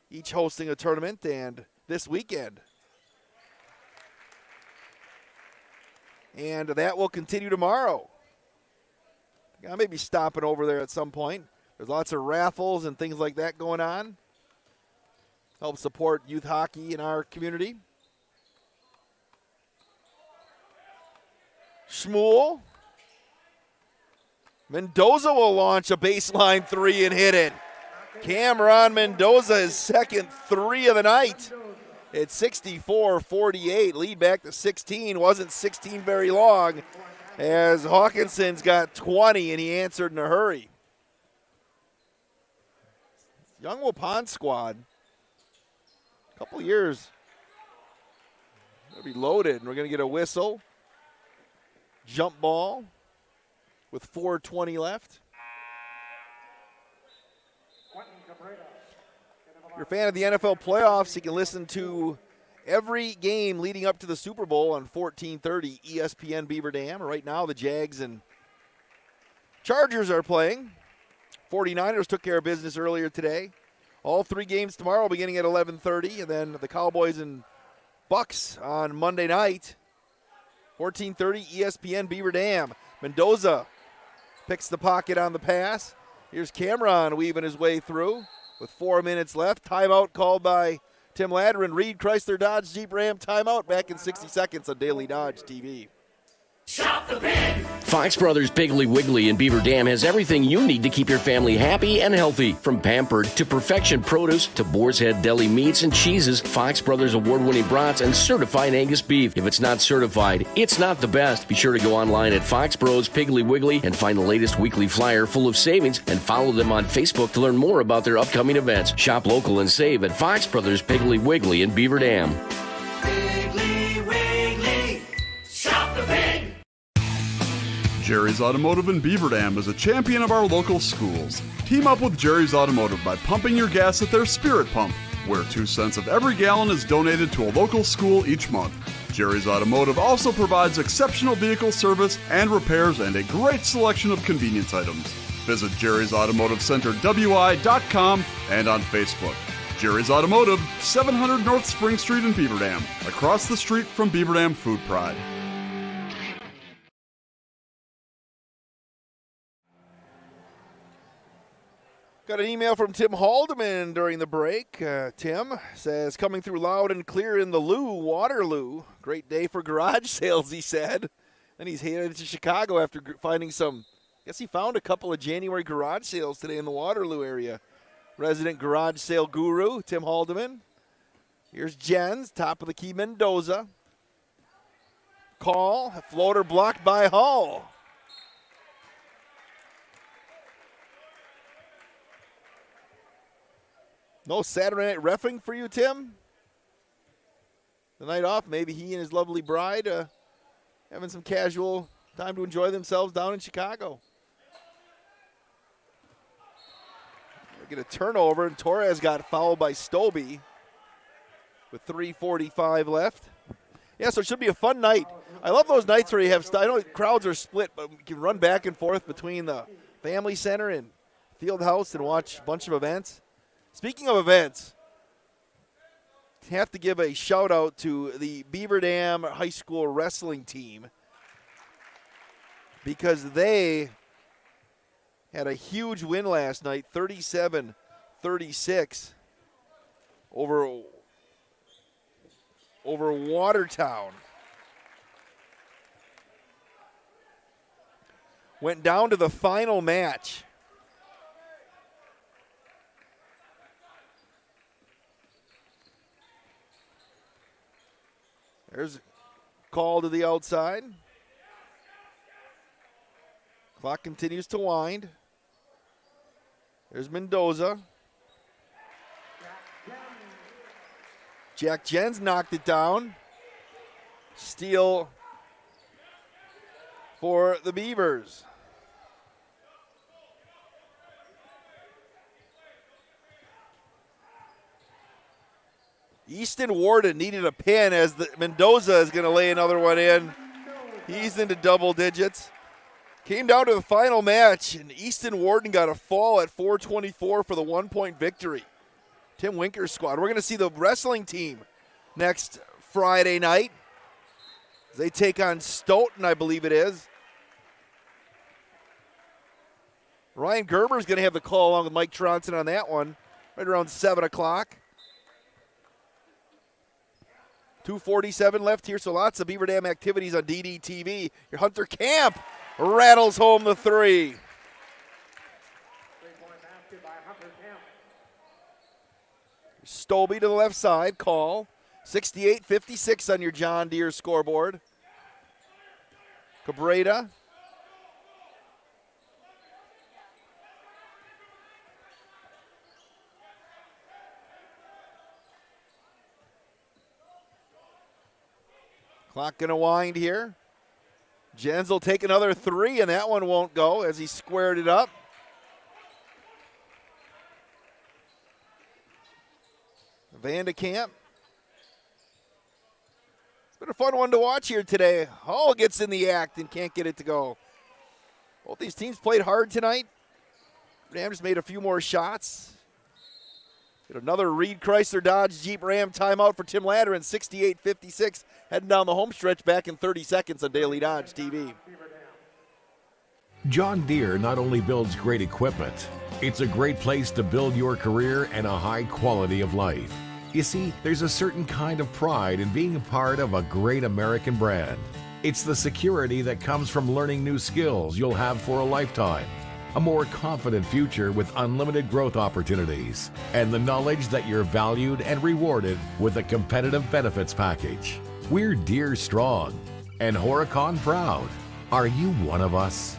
each hosting a tournament, and this weekend. And that will continue tomorrow. I may be stopping over there at some point. There's lots of raffles and things like that going on. Help support youth hockey in our community. Schmuel. Mendoza will launch a baseline three and hit it. Cameron Mendoza, his second three of the night. It's 64-48. Lead back to 16. Wasn't 16 very long as Hawkinson's got 20 and he answered in a hurry. Young Waupun squad. Couple years. They'll be loaded and we're going to get a whistle. Jump ball with 4:20 left. If you're a fan of the NFL playoffs, you can listen to every game leading up to the Super Bowl on 1430 ESPN Beaver Dam. Right now, the Jags and Chargers are playing. 49ers took care of business earlier today. All three games tomorrow beginning at 11:30, and then the Cowboys and Bucks on Monday night. 14:30 ESPN Beaver Dam. Mendoza picks the pocket on the pass. Here's Cameron weaving his way through with 4 minutes left. Timeout called by Tim Ladrin. Reed Chrysler Dodge Jeep Ram timeout back in 60 seconds on Daily Dodge TV. Shop the Pig. Fox Brothers Piggly Wiggly in Beaver Dam has everything you need to keep your family happy and healthy. From Pampered to Perfection Produce to Boar's Head Deli Meats and Cheeses, Fox Brothers award-winning brats, and certified Angus beef. If it's not certified, it's not the best. Be sure to go online at Fox Bros Piggly Wiggly and find the latest weekly flyer full of savings, and follow them on Facebook to learn more about their upcoming events. Shop local and save at Fox Brothers Piggly Wiggly in Beaver Dam. Piggly Wiggly. Shop the Pig. Jerry's Automotive in Beaver Dam is a champion of our local schools. Team up with Jerry's Automotive by pumping your gas at their Spirit Pump, where 2 cents of every gallon is donated to a local school each month. Jerry's Automotive also provides exceptional vehicle service and repairs and a great selection of convenience items. Visit Jerry's Automotive Center WI.com and on Facebook. Jerry's Automotive, 700 North Spring Street in Beaver Dam, across the street from Beaver Dam Food Pride. Got an email from Tim Haldeman during the break. Tim says, coming through loud and clear in the Waterloo. Great day for garage sales, he said. Then he's headed to Chicago after finding some, I guess he found a couple of January garage sales today in the Waterloo area. Resident garage sale guru, Tim Haldeman. Here's Jens, top of the key, Mendoza. Call, a floater blocked by Hall. No Saturday night reffing for you, Tim? The night off, maybe he and his lovely bride having some casual time to enjoy themselves down in Chicago. They get a turnover, and Torres got fouled by Stobie with 3:45 left. Yeah, so it should be a fun night. I love those nights where you have, I know crowds are split, but you can run back and forth between the Family Center and Field House and watch a bunch of events. Speaking of events, I have to give a shout out to the Beaver Dam High School wrestling team because they had a huge win last night, 37-36 over Watertown. Went down to the final match. There's a call to the outside. Clock continues to wind. There's Mendoza. Jack Jens knocked it down. Steal for the Beavers. Easton Warden needed a pin as Mendoza is going to lay another one in. He's into double digits. Came down to the final match, and Easton Warden got a fall at 4:24 for the 1-point victory. Tim Winker's squad. We're going to see the wrestling team next Friday night. They take on Stoughton, I believe it is. Ryan Gerber's going to have the call along with Mike Tronson on that one, right around 7 o'clock. 2:47 left here, so lots of Beaver Dam activities on DDTV. Your Hunter Camp rattles home the three. Stobie to the left side, call. 68-56 on your John Deere scoreboard. Cabrera. Clock going to wind here. Jens will take another three, and that one won't go as he squared it up. Vandekamp. It's been a fun one to watch here today. Hall gets in the act and can't get it to go. Both these teams played hard tonight. Ram just made a few more shots. Get another Reed Chrysler Dodge Jeep Ram timeout for Tim Ladderin, 68-56, heading down the home stretch back in 30 seconds on Daily Dodge TV. John Deere not only builds great equipment, it's a great place to build your career and a high quality of life. You see, there's a certain kind of pride in being a part of a great American brand. It's the security that comes from learning new skills you'll have for a lifetime, a more confident future with unlimited growth opportunities, and the knowledge that you're valued and rewarded with a competitive benefits package. We're Deere strong and Horicon proud. Are you one of us?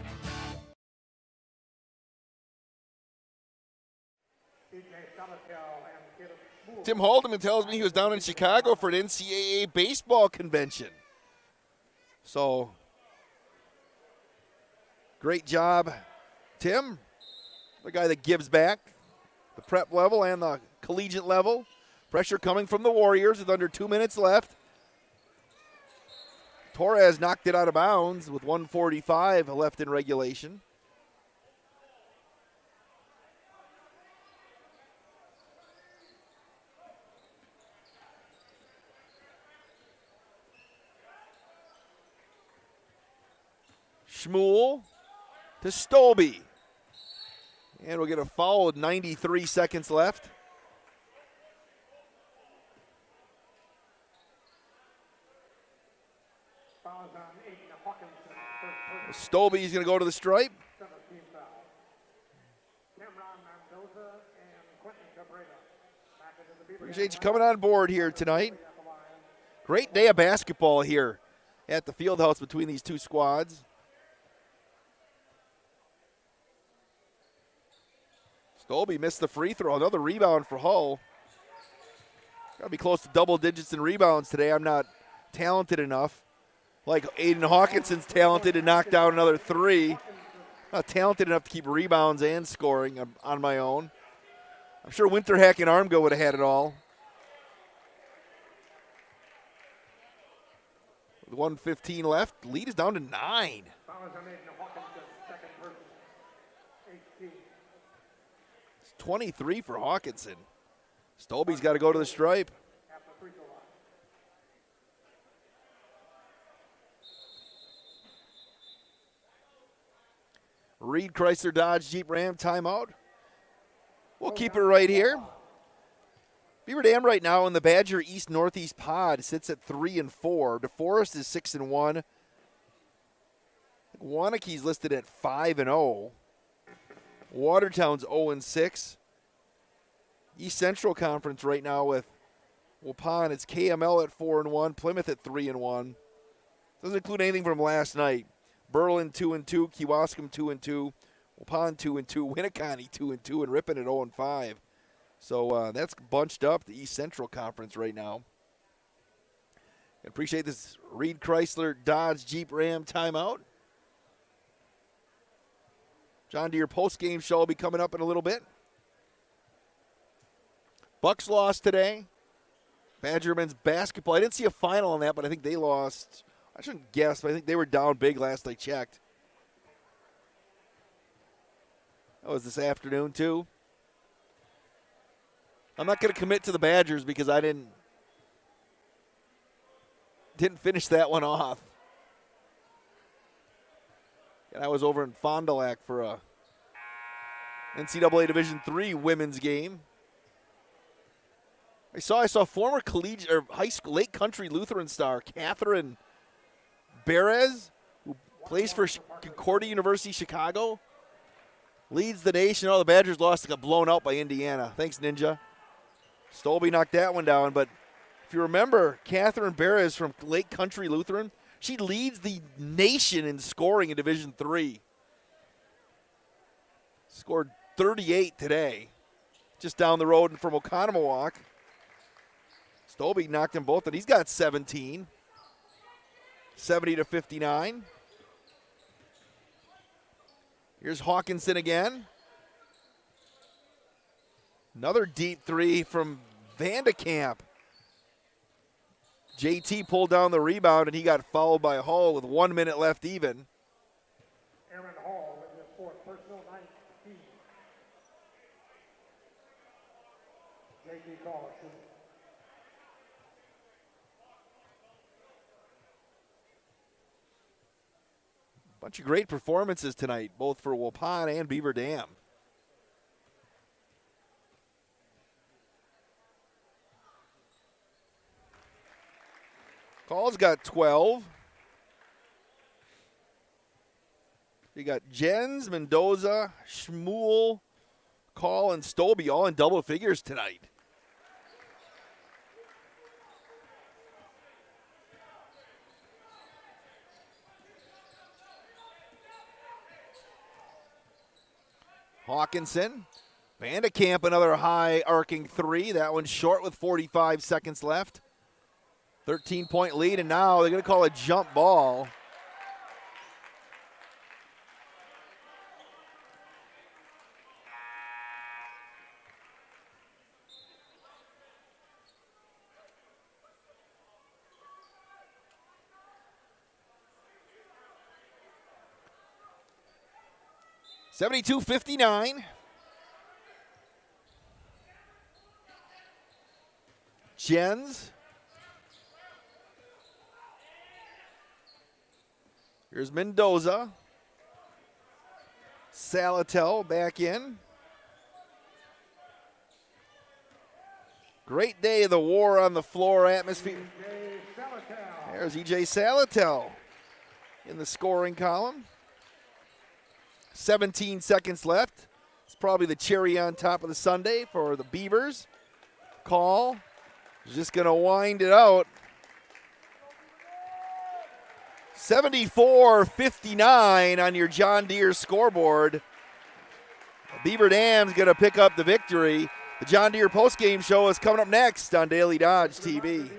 Tim Haldeman tells me he was down in Chicago for an NCAA baseball convention. So, great job, Tim. The guy that gives back, the prep level and the collegiate level. Pressure coming from the Warriors with under 2 minutes left. Torres knocked it out of bounds with 1:45 left in regulation. Schmuel to Stobie. And we'll get a foul with 93 seconds left. Stobie's going to go to the stripe. Appreciate you coming on board here tonight. Great day of basketball here at the Fieldhouse between these two squads. Stobie missed the free throw. Another rebound for Hull. Got to be close to double digits in rebounds today. I'm not talented enough like Aiden Hawkinson's talented to knock down another 3. Not talented enough to keep rebounds and scoring on my own. I'm sure Winterhack and Armgo would have had it all. With 1:15 left, lead is down to 9. It's 23 for Hawkinson. Stolby's got to go to the stripe. Reed Chrysler Dodge Jeep Ram timeout. We'll keep it right here. Beaver Dam right now in the Badger East Northeast pod sits at 3-4. DeForest is 6-1. Waunakie's listed at 5-0. Watertown's 0-6. East Central Conference right now with Waupun. It's KML at 4-1. Plymouth at 3-1. Doesn't include anything from last night. Berlin 2-2, Kewaskum 2-2, Waupun 2-2, Winneconne 2-2, and Ripon at 0-5. So that's bunched up the East Central Conference right now. I appreciate this Reed Chrysler Dodge Jeep Ram timeout. John Deere post-game show will be coming up in a little bit. Bucks lost today. Badger men's basketball. I didn't see a final on that, but I think they lost. I shouldn't guess, but I think they were down big last I checked. That was this afternoon, too. I'm not going to commit to the Badgers because I didn't finish that one off. And I was over in Fond du Lac for a NCAA Division III women's game. I saw former collegiate or high school Lake Country Lutheran star Catherine Perez, who plays for Concordia University Chicago, leads the nation. Oh, the Badgers lost, got blown out by Indiana. Thanks, Ninja. Stolby knocked that one down. But if you remember, Catherine Perez from Lake Country Lutheran, she leads the nation in scoring in Division III. Scored 38 today, just down the road from Oconomowoc. Stolby knocked them both, and he's got 17. 70-59. Here's Hawkinson again. Another deep 3 from Vandekamp. JT pulled down the rebound, and he got fouled by Hall with 1 minute left even. Aaron Hall with his fourth personal 19. JT Collar shooting. Bunch of great performances tonight, both for Waupun and Beaver Dam. Call's got 12. You got Jens, Mendoza, Schmuel, Call, and Stolby all in double figures tonight. Hawkinson, Vandekamp, another high arcing 3. That one's short with 45 seconds left. 13-point lead, and now they're going to call a jump ball. (72-59). Jens. Here's Mendoza. Salatel back in. Great day of the war on the floor atmosphere. There's E.J. Salatel in the scoring column. 17 seconds left. It's probably the cherry on top of the sundae for the Beavers. Call is just going to wind it out. 74-59 on your John Deere scoreboard. Beaver Dam's going to pick up the victory. The John Deere postgame show is coming up next on Daily Dodge TV.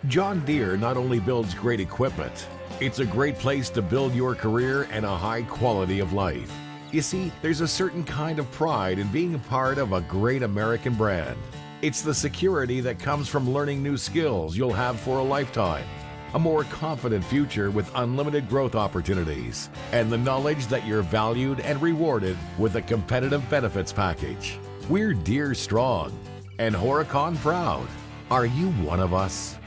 John Deere not only builds great equipment, it's a great place to build your career and a high quality of life. You see, there's a certain kind of pride in being a part of a great American brand. It's the security that comes from learning new skills you'll have for a lifetime, a more confident future with unlimited growth opportunities, and the knowledge that you're valued and rewarded with a competitive benefits package. We're Deere strong and Horicon proud. Are you one of us?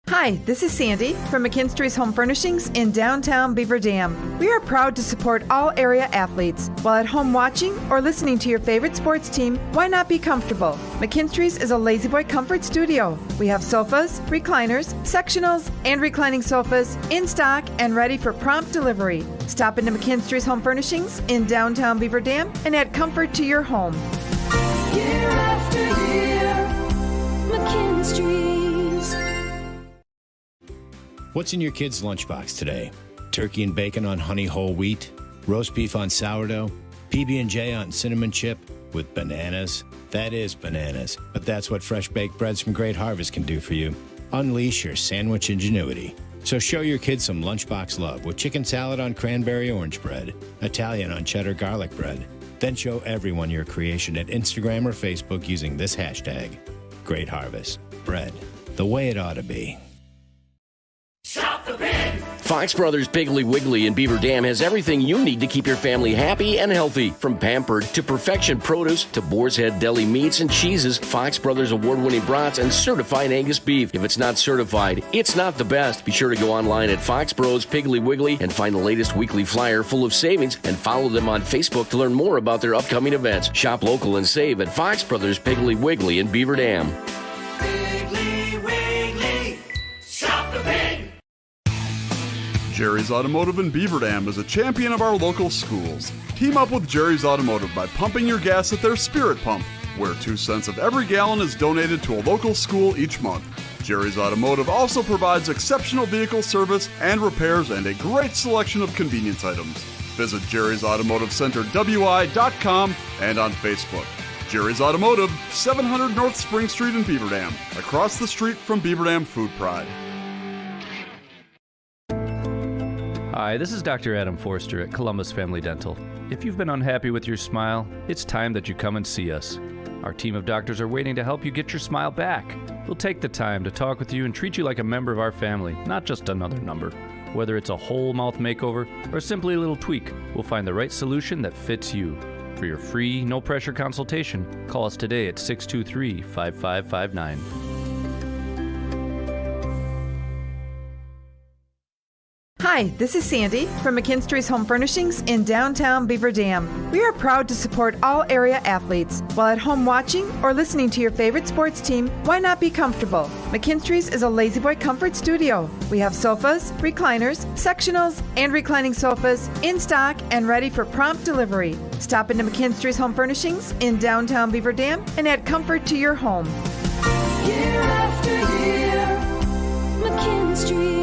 Hi, this is Sandy from McKinstry's Home Furnishings in downtown Beaver Dam. We are proud to support all area athletes. While at home watching or listening to your favorite sports team, why not be comfortable? McKinstry's is a lazy boy comfort studio. We have sofas, recliners, sectionals, and reclining sofas in stock and ready for prompt delivery. Stop into McKinstry's Home Furnishings in downtown Beaver Dam and add comfort to your home. Year after year, McKinstry's. What's in your kids' lunchbox today? Turkey and bacon on honey whole wheat, roast beef on sourdough, PB&J on cinnamon chip with bananas. That is bananas, but that's what fresh baked breads from Great Harvest can do for you. Unleash your sandwich ingenuity. So show your kids some lunchbox love with chicken salad on cranberry orange bread, Italian on cheddar garlic bread. Then show everyone your creation at Instagram or Facebook using this hashtag. Great Harvest. Bread. The way it ought to be. Shop the Big. Fox Brothers Piggly Wiggly in Beaver Dam has everything you need to keep your family happy and healthy. From Pampered to Perfection Produce to Boar's Head Deli Meats and Cheeses, Fox Brothers award-winning brats and certified Angus beef. If it's not certified, it's not the best. Be sure to go online at Fox Bros Piggly Wiggly and find the latest weekly flyer full of savings and follow them on Facebook to learn more about their upcoming events. Shop local and save at Fox Brothers Piggly Wiggly in Beaver Dam. Piggly Wiggly. Shop the Big. Jerry's Automotive in Beaver Dam is a champion of our local schools. Team up with Jerry's Automotive by pumping your gas at their Spirit Pump, where 2 cents of every gallon is donated to a local school each month. Jerry's Automotive also provides exceptional vehicle service and repairs and a great selection of convenience items. Visit Jerry's Automotive Center WI.com and on Facebook. Jerry's Automotive, 700 North Spring Street in Beaver Dam, across the street from Beaver Dam Food Pride. Hi, this is Dr. Adam Forster at Columbus Family Dental. If you've been unhappy with your smile, it's time that you come and see us. Our team of doctors are waiting to help you get your smile back. We'll take the time to talk with you and treat you like a member of our family, not just another number. Whether it's a whole mouth makeover or simply a little tweak, we'll find the right solution that fits you. For your free, no-pressure consultation, call us today at 623-5559. Hi, this is Sandy from McKinstry's Home Furnishings in downtown Beaver Dam. We are proud to support all area athletes. While at home watching or listening to your favorite sports team, why not be comfortable? McKinstry's is a lazy boy comfort studio. We have sofas, recliners, sectionals, and reclining sofas in stock and ready for prompt delivery. Stop into McKinstry's Home Furnishings in downtown Beaver Dam and add comfort to your home. Year after year, McKinstry's.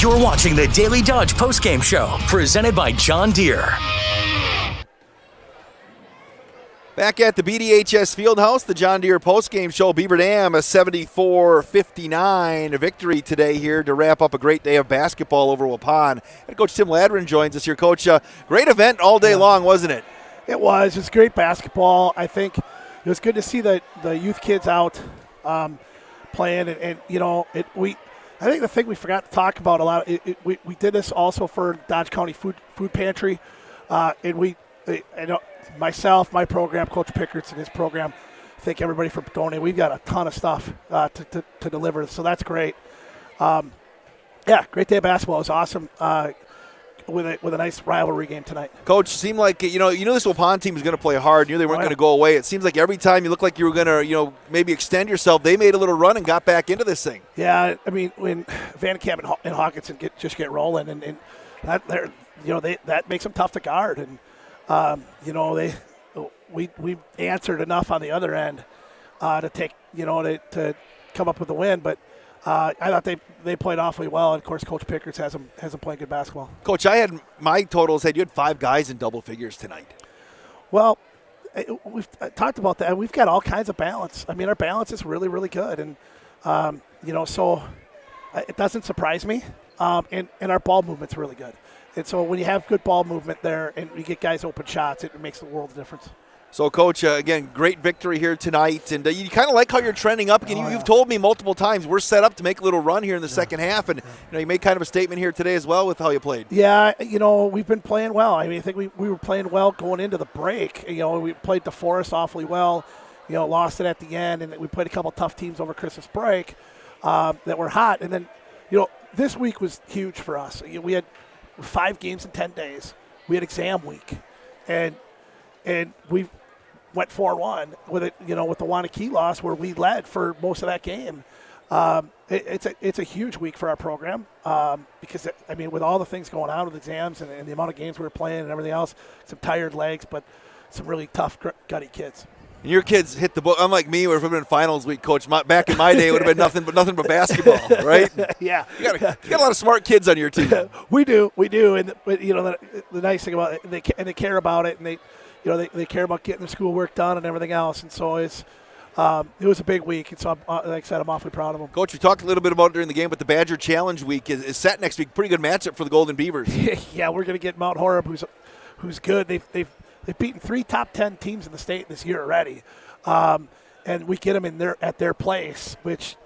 You're watching the Daily Dodge postgame show, presented by John Deere. Back at the BDHS Fieldhouse, the John Deere postgame show. Beaver Dam, a 74-59 victory today here to wrap up a great day of basketball over Waupun. And Coach Tim Ladrin joins us here. Coach, great event all day long, wasn't it? It was. It's great basketball. I think it was good to see the youth kids out playing, and you know, I think the thing we forgot to talk about a lot, we did this also for Dodge County Food Pantry, and myself, my program, Coach Pickerts and his program, thank everybody for donating. We've got a ton of stuff to deliver, so that's great. Yeah, great day of basketball. It was awesome with a nice rivalry game tonight. Coach, seemed like you knew this Waupun team was going to play hard. You knew they weren't going to go away. It seems like every time you looked like you were going to maybe extend yourself, they made a little run and got back into this thing. Yeah, I mean when Van Camp and Hawkinson get rolling, and that makes them tough to guard, and we answered enough on the other end to take to come up with the win, but. I thought they played awfully well, and of course, Coach Pickerts has them playing good basketball. Coach, I had my totals. You had 5 guys in double figures tonight. Well, we've talked about that. We've got all kinds of balance. I mean, our balance is really, really good. And, so it doesn't surprise me. And our ball movement's really good. And so when you have good ball movement there and you get guys open shots, it makes the world of difference. So, Coach, again, great victory here tonight. And you kind of like how you're trending up. Again, you've told me multiple times we're set up to make a little run here in the second half. And you made kind of a statement here today as well with how you played. Yeah, we've been playing well. I mean, I think we were playing well going into the break. We played DeForest awfully well. Lost it at the end. And we played a couple tough teams over Christmas break that were hot. And then, this week was huge for us. We had 5 games in 10 days. We had exam week. And we went 4-1 with it, with the Waunakee loss where we led for most of that game. It's a huge week for our program because, with all the things going on with exams and the amount of games we were playing and everything else, some tired legs, but some really tough, gutty kids. And your kids hit the book, unlike me, where if it would have been finals week, Coach. Back in my day, it would have been nothing but basketball, right? Yeah, you got a lot of smart kids on your team. We do, and the nice thing about it, they care about it, and they care about getting their schoolwork done and everything else, and so it was a big week, and so like I said, I'm awfully proud of them. Coach, we talked a little bit about it during the game, but the Badger Challenge Week is set next week. Pretty good matchup for the Golden Beavers. Yeah, we're going to get Mount Horeb, who's good. They've beaten 3 top 10 teams in the state this year already, and we get them at their place, which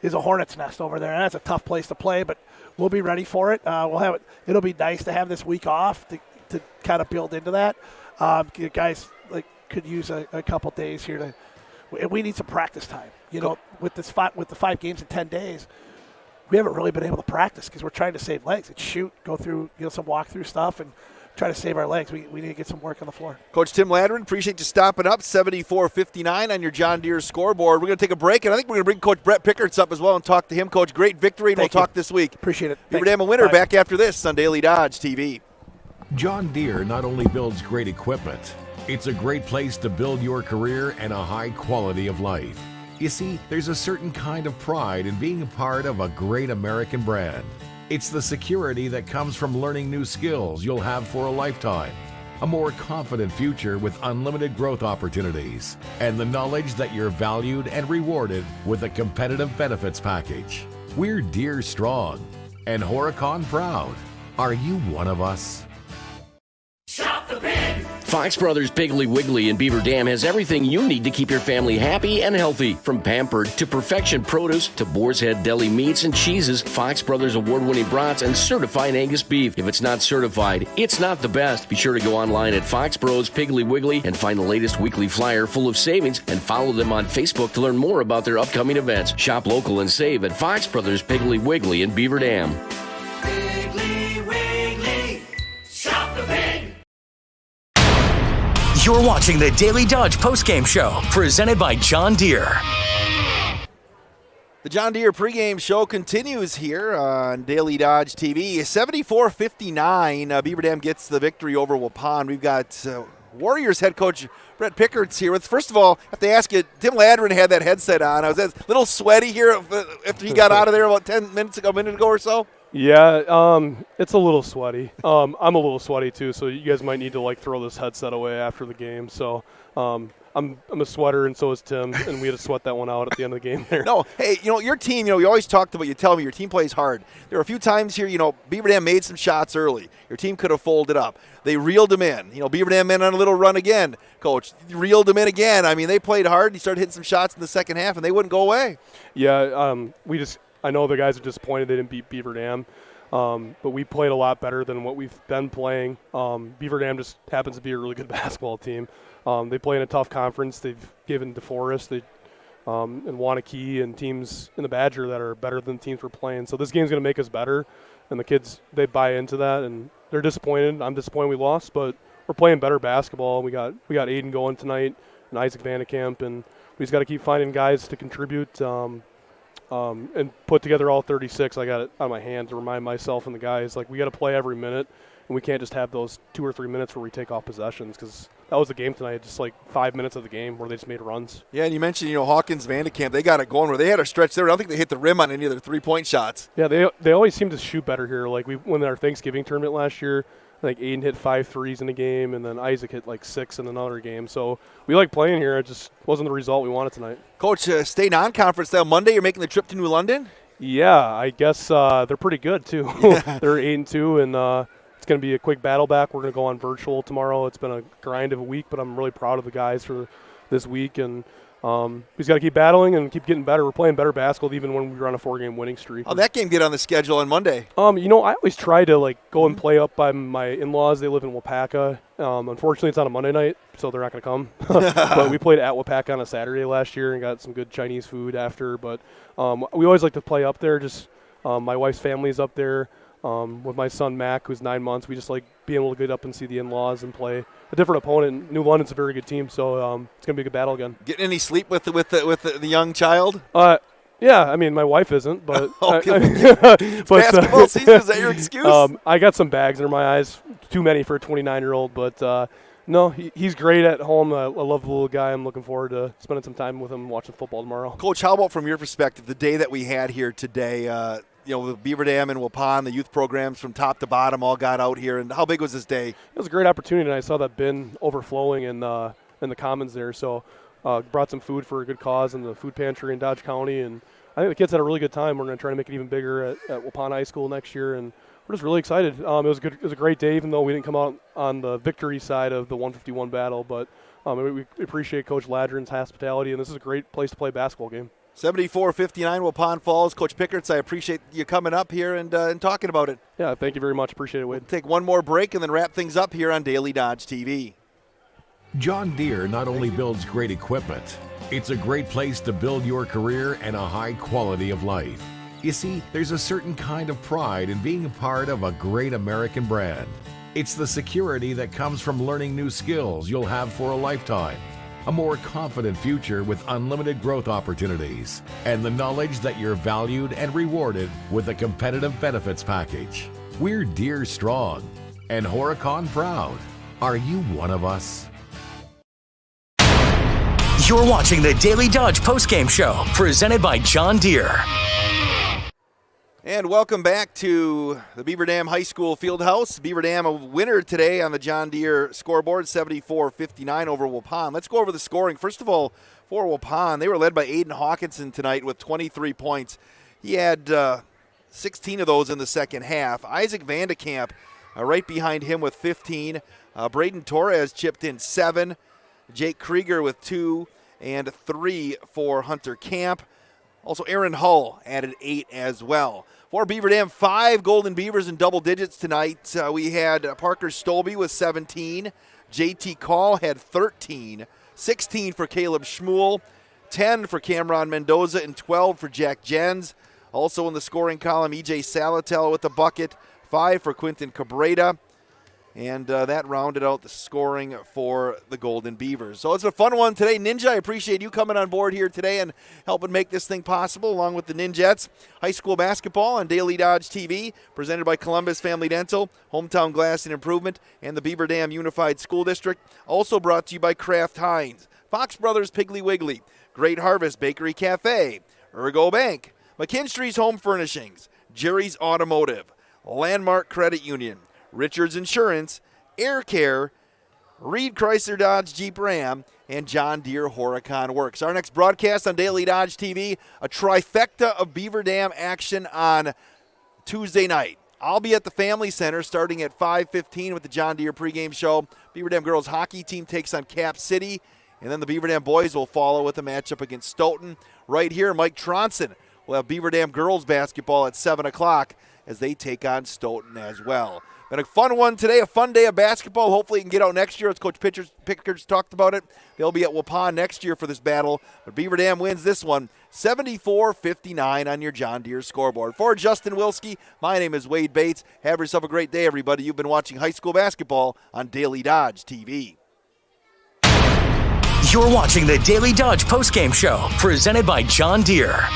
is a hornet's nest over there. And that's a tough place to play, but we'll be ready for it. We'll have it. It'll be nice to have this week off to kind of build into that. Guys could use a couple days here we need some practice time. With the 5 games in 10 days, we haven't really been able to practice because we're trying to save legs and shoot, go through some walkthrough stuff and try to save our legs. We need to get some work on the floor. Coach Tim Ladrin, appreciate you stopping up. 74-59 on your John Deere scoreboard. We're going to take a break, and I think we're going to bring Coach Brett Pickerts up as well and talk to him. Coach, great victory, and we'll talk this week. Appreciate it. Beaver Dam a winner. Back after this on Daily Dodge TV. John Deere not only builds great equipment, it's a great place to build your career and a high quality of life. You see, there's a certain kind of pride in being a part of a great American brand. It's the security that comes from learning new skills you'll have for a lifetime, a more confident future with unlimited growth opportunities, and the knowledge that you're valued and rewarded with a competitive benefits package. We're Deere strong and Horicon proud. Are you one of us? Shop the Pig! Fox Brothers Piggly Wiggly in Beaver Dam has everything you need to keep your family happy and healthy. From Pampered to Perfection Produce to Boar's Head Deli Meats and Cheeses, Fox Brothers award-winning brats, and certified Angus beef. If it's not certified, it's not the best. Be sure to go online at Fox Bros Piggly Wiggly and find the latest weekly flyer full of savings, and follow them on Facebook to learn more about their upcoming events. Shop local and save at Fox Brothers Piggly Wiggly in Beaver Dam. Piggly Wiggly, shop the pig! You're watching the Daily Dodge postgame show, presented by John Deere. The John Deere pregame show continues here on Daily Dodge TV. 74-59, Beaver Dam gets the victory over Waupun. We've got Warriors head coach Brett Pickerts here. First of all, I have to ask you, Tim Ladrin had that headset on. I was a little sweaty here after he got out of there about 10 minutes ago, a minute ago or so. Yeah, it's a little sweaty. I'm a little sweaty too, so you guys might need to throw this headset away after the game. So I'm a sweater, and so is Tim, and we had to sweat that one out at the end of the game there. No, hey, your team, you always talked about, you tell me your team plays hard. There were a few times here, Beaver Dam made some shots early. Your team could have folded up. They reeled them in. Beaver Dam went on a little run again, Coach. Reeled them in again. I mean, they played hard. He started hitting some shots in the second half, and they wouldn't go away. Yeah, I know the guys are disappointed they didn't beat Beaver Dam, but we played a lot better than what we've been playing. Beaver Dam just happens to be a really good basketball team. They play in a tough conference. They've given DeForest and Waunakee and teams in the Badger that are better than teams we're playing. So this game's going to make us better, and the kids, they buy into that, and they're disappointed. I'm disappointed we lost, but we're playing better basketball. We got Aiden going tonight and Isaac Vandekamp, and we just got to keep finding guys to contribute and put together all 36. I got it on my hand to remind myself and the guys, we got to play every minute, and we can't just have those 2 or 3 minutes where we take off possessions, because that was the game tonight, just 5 minutes of the game where they just made runs. Yeah, and you mentioned, Hawkins, Vandekamp, they got it going where they had a stretch there. I don't think they hit the rim on any of their three-point shots. Yeah, they always seem to shoot better here. When our Thanksgiving tournament last year, think Aiden hit 5 threes in a game, and then Isaac hit like 6 in another game. So we like playing here. It just wasn't the result we wanted tonight. Coach, state non-conference now Monday. You're making the trip to New London? Yeah, I guess they're pretty good too. They're 8-2, and it's going to be a quick battle back. We're going to go on virtual tomorrow. It's been a grind of a week, but I'm really proud of the guys for this week, and we've got to keep battling and keep getting better. We're playing better basketball even when we were on a 4-game winning streak. How'd that game get on the schedule on Monday? I always try to go and play up by my in-laws. They live in Waupaca. Unfortunately, it's on a Monday night, so they're not going to come. But we played at Waupaca on a Saturday last year and got some good Chinese food after. But we always like to play up there. Just my wife's family's up there. With my son Mac, who's 9 months, we just like being able to get up and see the in-laws and play a different opponent. New London's a very good team, so it's gonna be a good battle again. Getting any sleep with the young child? Yeah, I mean my wife isn't, but basketball season, is that your excuse? I got some bags under my eyes, too many for a 29-year-old, but no, he's great at home. I love the little guy. I'm looking forward to spending some time with him watching football tomorrow. Coach, how about from your perspective, the day that we had here today? The Beaver Dam and Waupun, the youth programs from top to bottom all got out here. And how big was this day? It was a great opportunity, and I saw that bin overflowing in the commons there. So brought some food for a good cause in the food pantry in Dodge County. And I think the kids had a really good time. We're going to try to make it even bigger at Waupun High School next year. And we're just really excited. It was a great day, even though we didn't come out on the victory side of the 151 battle. But we appreciate Coach Ladrin's hospitality, and this is a great place to play a basketball game. 74-59 Waupun Falls. Coach Pickerts, I appreciate you coming up here and talking about it. Yeah, thank you very much. Appreciate it, Wade. We'll take one more break and then wrap things up here on Daily Dodge TV. John Deere not only builds great equipment, it's a great place to build your career and a high quality of life. You see, there's a certain kind of pride in being a part of a great American brand. It's the security that comes from learning new skills you'll have for a lifetime. A more confident future with unlimited growth opportunities, and the knowledge that you're valued and rewarded with a competitive benefits package. We're Deere strong and Horicon proud. Are you one of us? You're watching the Daily Dodge postgame show presented by John Deere. And welcome back to the Beaver Dam High School Fieldhouse. Beaver Dam a winner today on the John Deere scoreboard, 74-59 over Waupun. Let's go over the scoring. First of all, for Waupun, they were led by Aiden Hawkinson tonight with 23 points. He had 16 of those in the second half. Isaac Vandekamp right behind him with 15. Braden Torres chipped in 7. Jake Krieger with 2 and 3 for Hunter Camp. Also, Aaron Hull added 8 as well. For Beaver Dam, 5 Golden Beavers in double digits tonight. We had Parker Stolby with 17. JT Call had 13. 16 for Caleb Schmuel. 10 for Cameron Mendoza and 12 for Jack Jens. Also in the scoring column, EJ Salatel with a bucket. 5 for Quinton Cabrera. And that rounded out the scoring for the Golden Beavers. So it's a fun one today. Ninja, I appreciate you coming on board here today and helping make this thing possible, along with the Ninjets. High school basketball on Daily Dodge TV, presented by Columbus Family Dental, Hometown Glass and Improvement, and the Beaver Dam Unified School District. Also brought to you by Kraft Heinz, Fox Brothers Piggly Wiggly, Great Harvest Bakery Cafe, Ergo Bank, McKinstry's Home Furnishings, Jerry's Automotive, Landmark Credit Union, Richards Insurance, Air Care, Reed Chrysler Dodge Jeep Ram, and John Deere Horicon Works. Our next broadcast on Daily Dodge TV, a trifecta of Beaver Dam action on Tuesday night. I'll be at the Family Center starting at 5:15 with the John Deere pregame show. Beaver Dam girls hockey team takes on Cap City, and then the Beaver Dam boys will follow with a matchup against Stoughton. Right here, Mike Tronson will have Beaver Dam girls basketball at 7 o'clock as they take on Stoughton as well. Been a fun one today, a fun day of basketball. Hopefully you can get out next year, as Coach Pickers talked about it. They'll be at Waupun next year for this battle. But Beaver Dam wins this one, 74-59 on your John Deere scoreboard. For Justin Wilski, my name is Wade Bates. Have yourself a great day, everybody. You've been watching high school basketball on Daily Dodge TV. You're watching the Daily Dodge postgame show presented by John Deere.